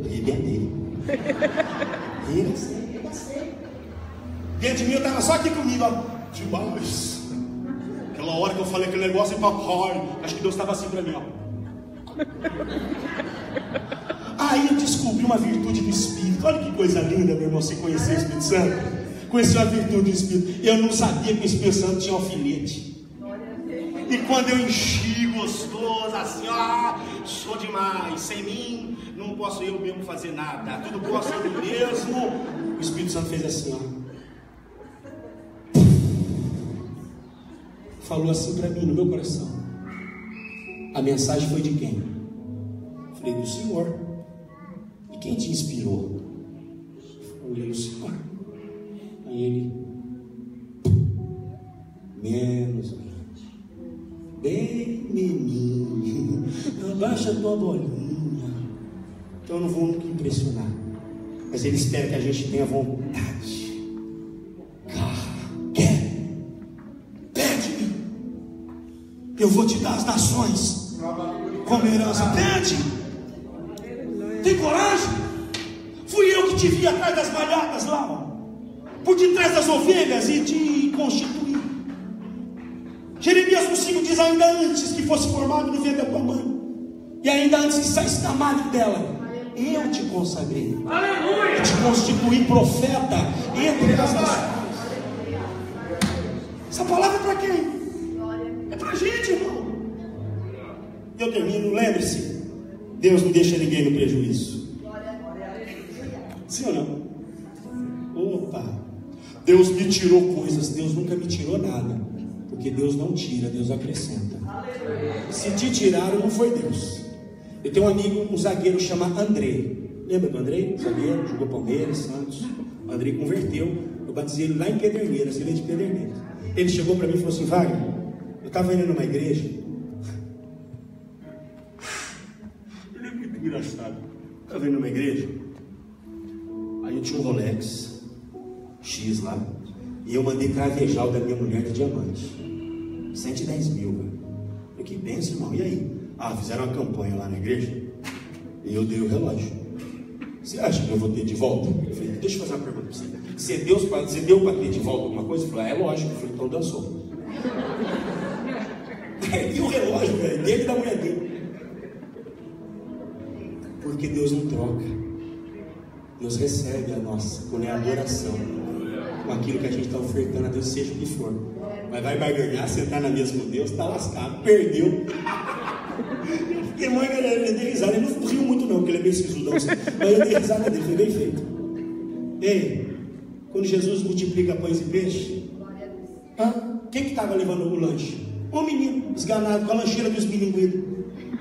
[SPEAKER 3] Arrebentei. Dentro de mim eu estava só aqui comigo, ó. Demais. Aquela hora que eu falei aquele negócio em papai, acho que Deus estava assim para mim, ó. Aí eu descobri uma virtude do Espírito. Olha que coisa linda, meu irmão, você conhecer o Espírito Santo. Conheceu a virtude do Espírito. Eu não sabia que o Espírito Santo tinha alfinete. E quando eu enchi gostoso, assim, ó, sou demais. Sem mim, não posso eu mesmo fazer nada. Tudo posso eu mesmo. O Espírito Santo fez assim, ó. Falou assim para mim no meu coração. A mensagem foi de quem? Falei: do Senhor. E quem te inspirou? Falei: o Senhor. Aí ele: menos, bem menino, abaixa a tua bolinha. Então eu não vou nunca impressionar, mas ele espera que a gente tenha vontade. Quer? Pede-me, eu vou te dar as nações como herança. Pede. Tem coragem? Fui eu que te vi atrás das malhadas lá, ó, por detrás das ovelhas, e te constituí. Jeremias 1,5 diz: ainda antes que fosse formado no ventre da tua mãe, e ainda antes que saísse da madre dela, eu te consagrei. Aleluia! Eu te constituí profeta entre as nações. Essa palavra é para quem? É para a gente, irmão. Eu termino, lembre-se: Deus não deixa ninguém no prejuízo. Sim ou não? Opa! Deus me tirou coisas, Deus nunca me tirou nada. Porque Deus não tira, Deus acrescenta. Se te tiraram, não foi Deus. Eu tenho um amigo, um zagueiro chama André. Lembra do André? Zagueiro, jogou Palmeiras, Santos. O André converteu. Eu batizei ele lá em Pederneiras, ele é de Pederneiras. Ele chegou para mim e falou assim: Wagner, eu estava indo numa igreja estava indo numa igreja, aí eu tinha um Rolex X lá, e eu mandei cravejar o da minha mulher de diamante, 110 mil, velho. Eu, que benção, irmão, e aí? Fizeram uma campanha lá na igreja, e eu dei o relógio. Você acha que eu vou ter de volta? Eu falei, deixa eu fazer uma pergunta para você. Você deu para ter de volta alguma coisa? Eu falei, é lógico. Eu falei, então dançou. E o relógio, velho, dele e da mulher dele. Porque Deus não troca. Deus recebe a nossa, quando é adoração, com aquilo que a gente está ofertando a Deus, seja o que for. Mas vai barganhar, sentar na mesa com Deus, está lascado, perdeu. Irmão, ele deu risada, ele não riu muito não, porque ele é bem sisudão, mas eu dei risada dele, foi bem feito. Ei, quando Jesus multiplica pães e peixe, quem que estava levando o lanche? Um menino, esganado, com a lancheira dos bilinguidos.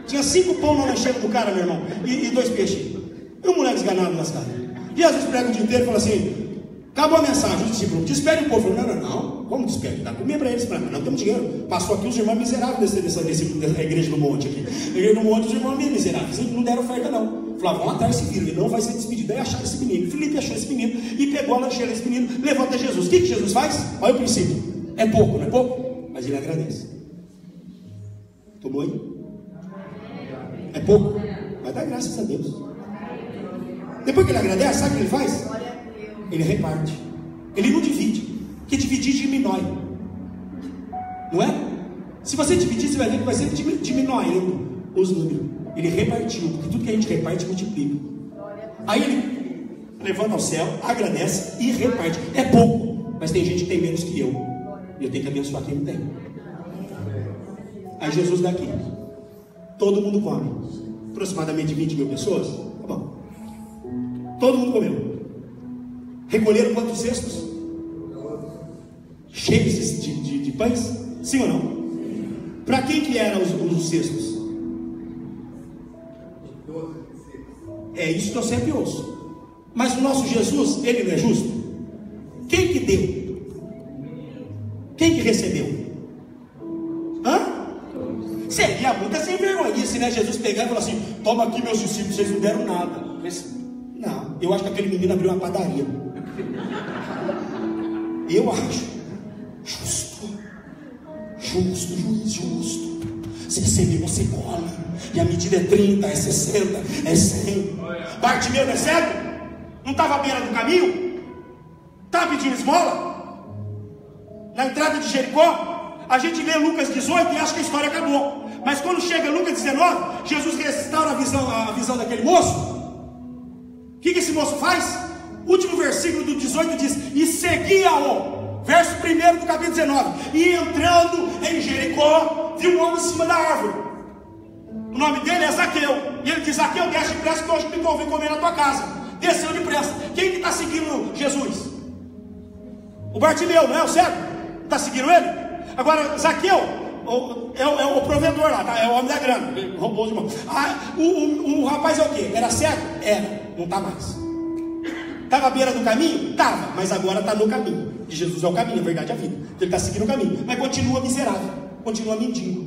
[SPEAKER 3] Tinha 5 pão na lancheira do cara, meu irmão, e 2 peixes. E um moleque esganado nas caras. Jesus prega o dia inteiro e fala assim, acabou a mensagem, o discípulo, despede o povo. Não, como despede? Dá comer para eles, não temos dinheiro. Passou aqui os irmãos miseráveis dessa igreja do monte aqui. Na igreja do monte, os irmãos meio miseráveis, não deram oferta não. Falaram, vão atrás desse filho, ele não vai ser despedido. Aí acharam esse menino, Felipe achou esse menino, e pegou a lancheira desse menino, levou até Jesus. O que Jesus faz? Olha o princípio, é pouco, não é pouco? Mas ele agradece. Tomou aí? É pouco? Vai dar graças a Deus. Depois que ele agradece, sabe o que ele faz? Ele reparte. Ele não divide. Porque dividir diminui. Não é? Se você dividir, você vai ver que vai sempre diminuindo os números. Ele repartiu, porque tudo que a gente reparte multiplica. Aí ele levanta ao céu, agradece e reparte. É pouco, mas tem gente que tem menos que eu. E eu tenho que abençoar quem não tem. Aí Jesus dá aqui. Todo mundo come. Aproximadamente 20 mil pessoas. Tá bom. Todo mundo comeu. Recolheram quantos cestos? Cheios de pães? Sim ou não? Para quem que eram os cestos? É isso que eu sempre ouço. Mas o nosso Jesus, ele não é justo? Quem que deu? Quem que recebeu? Seria muita sem vergonhice, né? Jesus pegar e falar assim, toma aqui meus discípulos, vocês não deram nada. Não, eu acho que aquele menino abriu uma padaria. Eu acho. Justo, juiz justo. Você recebe, você come. E a medida é 30, é 60, é 100. Bartimeu não é cego? Não estava à beira do caminho? Estava pedindo esmola? Na entrada de Jericó? A gente lê Lucas 18 e acha que a história acabou. Mas quando chega Lucas 19, Jesus restaura a visão daquele moço. O que esse moço faz? O último versículo do 18 diz, e seguia-o, verso 1 do capítulo 19, e entrando em Jericó, viu um homem em cima da árvore. O nome dele é Zaqueu. E ele diz, Zaqueu, desce depressa que hoje me convém comer na tua casa. Desceu depressa. Quem que está seguindo Jesus? O Bartimeu, não é o cego? Está seguindo ele? Agora, Zaqueu é o provedor lá, tá? É o homem da grana. Roubou de mão. O rapaz é o quê? Era cego? Era, não está mais. Estava à beira do caminho? Estava, mas agora está no caminho. E Jesus é o caminho, a verdade é a vida. Ele está seguindo o caminho, mas continua miserável, continua mentindo.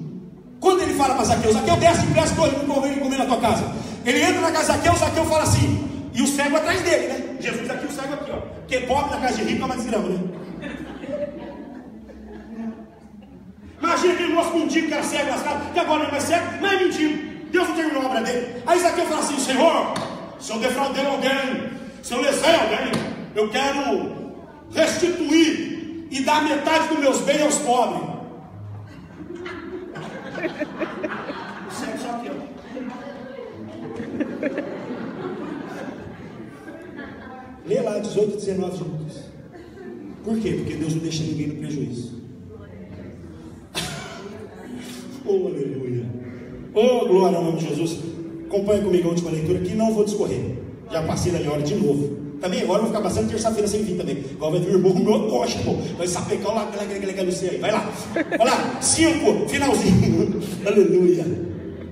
[SPEAKER 3] Quando ele fala para Zaqueu, Zaqueu, desce depressa, que hoje me convém comer na tua casa. Ele entra na casa de Zaqueu, Zaqueu fala assim, e o cego atrás dele, né? Jesus aqui, o cego aqui, ó. Porque pobre na casa de rico é uma desgrama, né? Imagina aquele nosso mendigo que era cego lascado, que agora não é mais cego, mas é mendigo. Deus não terminou a obra dele. Aí Zaqueu fala assim, Senhor, se eu defraudei alguém, se eu lesei alguém, eu quero restituir e dar metade dos meus bens aos pobres. O cego só aqui, ó. Lê lá 18 e 19 de Lucas. Por quê? Porque Deus não deixa ninguém no prejuízo. Oh, aleluia. Oh, glória ao nome de Jesus. Acompanhe comigo a última leitura aqui, não vou discorrer. Já passei da minha hora de novo. Também agora eu vou ficar passando terça-feira sem vir também. Agora vai vir o irmão meu coxa, pô. Vai sapecar lá, não sei aí. Vai lá. Olha lá, 5, finalzinho. Aleluia.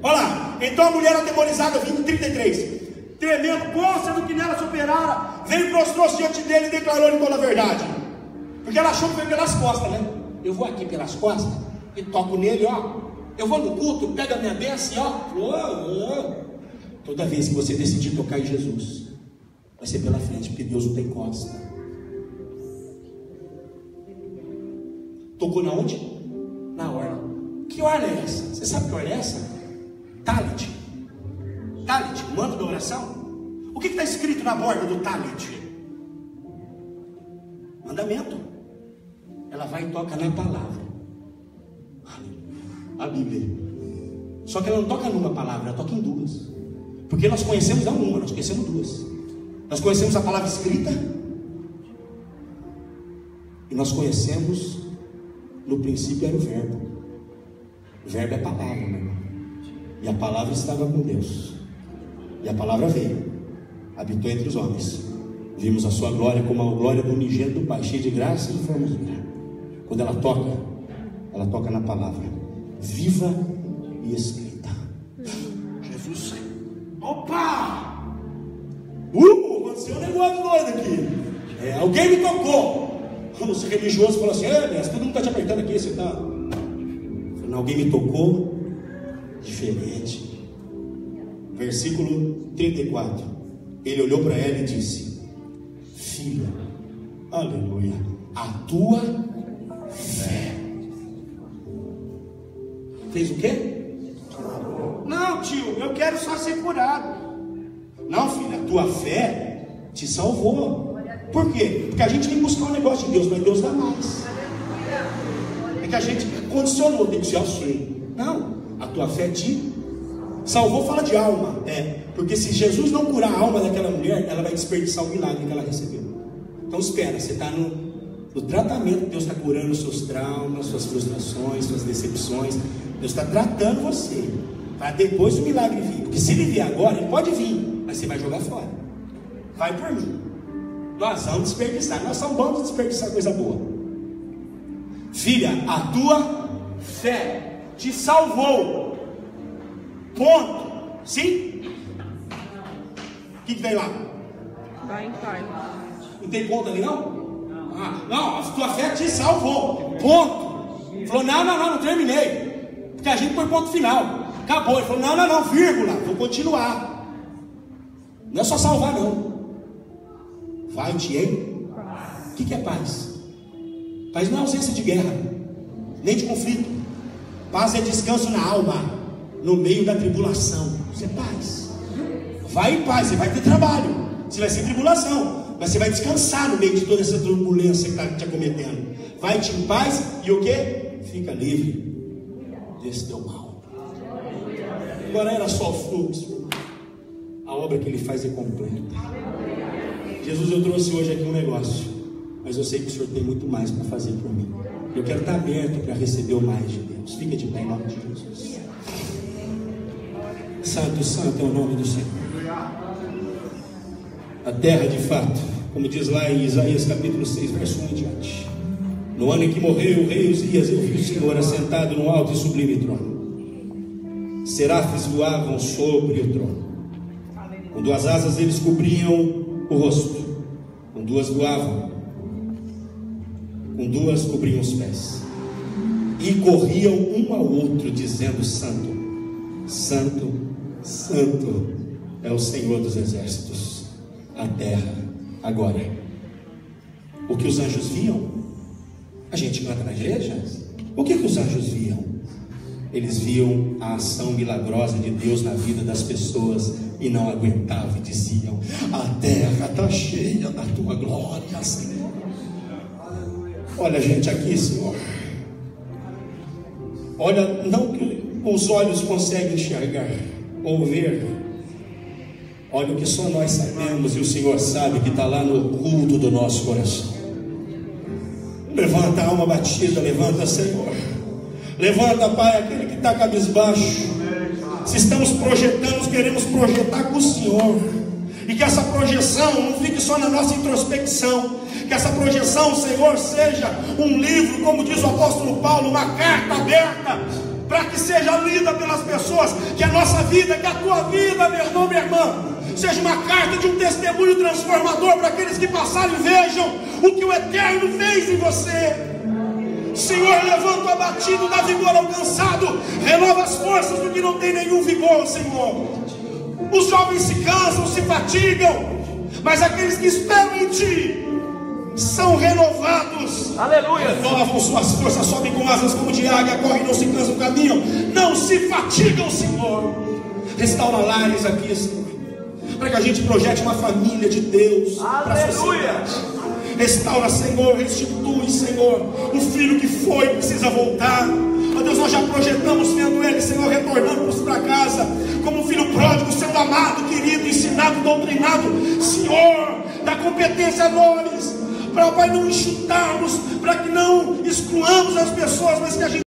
[SPEAKER 3] Olha lá. Então a mulher atemorizada, 33. Tremendo, sendo que nela se operara, veio, prostrou-se diante dele e declarou-lhe toda a verdade. Porque ela achou que foi pelas costas, né? Eu vou aqui pelas costas e toco nele, ó. Eu vou no culto, pego a minha bênção, ó. Toda vez que você decidir tocar em Jesus, vai ser pela frente, porque Deus não tem costa. Tocou na onde? Na orla. Que orla é essa? Você sabe que orla é essa? Talit. Talit, o manto da oração. O que está escrito na borda do talit? Mandamento. Ela vai e toca na palavra. A Bíblia. Só que ela não toca numa palavra, ela toca em duas. Porque nós conhecemos não uma, nós conhecemos duas. Nós conhecemos a palavra escrita. E nós conhecemos, no princípio era o verbo. O verbo é palavra, meu irmão. E a palavra estava com Deus. E a palavra veio, habitou entre os homens. Vimos a sua glória como a glória do unigênito do Pai, cheio de graça e de formosura. Quando ela toca na palavra viva e escrita. Jesus, opa! Aconteceu um negócio doido aqui. Alguém me tocou. Os religiosos falaram assim: mestre, todo mundo está te apertando aqui, você está. Não, alguém me tocou diferente. Versículo 34. Ele olhou para ela e disse: filha, aleluia, a tua fé fez o quê? Não, tio, eu quero só ser curado. Não, filha, a tua fé te salvou. Por quê? Porque a gente vem buscar um negócio de Deus, mas Deus dá mais. É que a gente condicionou, tem que ser assim. Não, a tua fé te salvou. Fala de alma. Porque se Jesus não curar a alma daquela mulher, ela vai desperdiçar o milagre que ela recebeu. Então espera, você está no tratamento. Deus está curando os seus traumas, suas frustrações, suas decepções. Deus está tratando você para depois o milagre vir. Porque se ele vier agora, ele pode vir, mas você vai jogar fora. Vai por mim. Nós vamos desperdiçar. Nós somos bons de desperdiçar coisa boa. Filha, a tua fé te salvou. Ponto. Sim? O que vem lá?
[SPEAKER 4] Vai em paz.
[SPEAKER 3] Não tem ponto ali não? Não, a tua fé te salvou. Ponto. Falou: não terminei. Porque a gente põe ponto final. Acabou. Ele falou: não, vírgula. Vou continuar. Não é só salvar, não. Vai-te em. O que é paz? Paz não é ausência de guerra, nem de conflito. Paz é descanso na alma, no meio da tribulação. Isso é paz. Vai em paz, você vai ter trabalho, você vai ser tribulação, mas você vai descansar no meio de toda essa turbulência que está te acometendo. Vai-te em paz e o que? Fica livre desse teu mal. Agora era só fruto. A obra que ele faz é completa. Jesus, eu trouxe hoje aqui um negócio, mas eu sei que o Senhor tem muito mais para fazer por mim. Eu quero estar aberto para receber o mais de Deus. Fica de pé em nome de Jesus. Santo, santo é o nome do Senhor. A terra, de fato, como diz lá em Isaías capítulo 6, verso 1 em diante. No ano em que morreu o rei Uzias, eu vi o Senhor assentado num alto e sublime trono. Serafes voavam sobre o trono. Com duas asas eles cobriam o rosto, com duas voavam, com duas cobriam os pés, e corriam um ao outro, dizendo: Santo, Santo, Santo é o Senhor dos exércitos. A terra agora. O que os anjos viam? A gente canta na igreja. O que os anjos viam? Eles viam a ação milagrosa de Deus na vida das pessoas e não aguentavam e diziam: a terra está cheia da tua glória, Senhor. Olha a gente aqui, Senhor. Olha, não que os olhos conseguem enxergar ou ver. Olha o que só nós sabemos e o Senhor sabe que está lá no oculto do nosso coração. Levanta a alma batida, levanta, Senhor. Levanta, Pai, aquele que está cabisbaixo. Se estamos projetando, queremos projetar com o Senhor. E que essa projeção não fique só na nossa introspecção. Que essa projeção, Senhor, seja um livro, como diz o apóstolo Paulo, uma carta aberta, para que seja lida pelas pessoas. Que a nossa vida, que a tua vida, meu irmão, minha irmã, seja uma carta de um testemunho transformador para aqueles que passarem e vejam o que o Eterno fez em você. Senhor, levanta o abatido, dá vigor ao cansado, renova as forças do que não tem nenhum vigor, Senhor. Os jovens se cansam, se fatigam, mas aqueles que esperam em Ti são renovados.
[SPEAKER 4] Aleluia.
[SPEAKER 3] Renovam suas forças, sobem com asas como de águia, correm, não se cansam, caminham, não se fatigam, Senhor. Restaura lares aqui, Senhor, para que a gente projete uma família de Deus para a sociedade. Restaura, Senhor, restitui, Senhor, o filho que foi precisa voltar. Ó Deus, nós já projetamos vendo ele, Senhor, retornando para casa como um filho pródigo, sendo amado, querido, ensinado, doutrinado, Senhor, dá competência a nós, para, Pai, não enxutarmos, para que não excluamos as pessoas, mas que a gente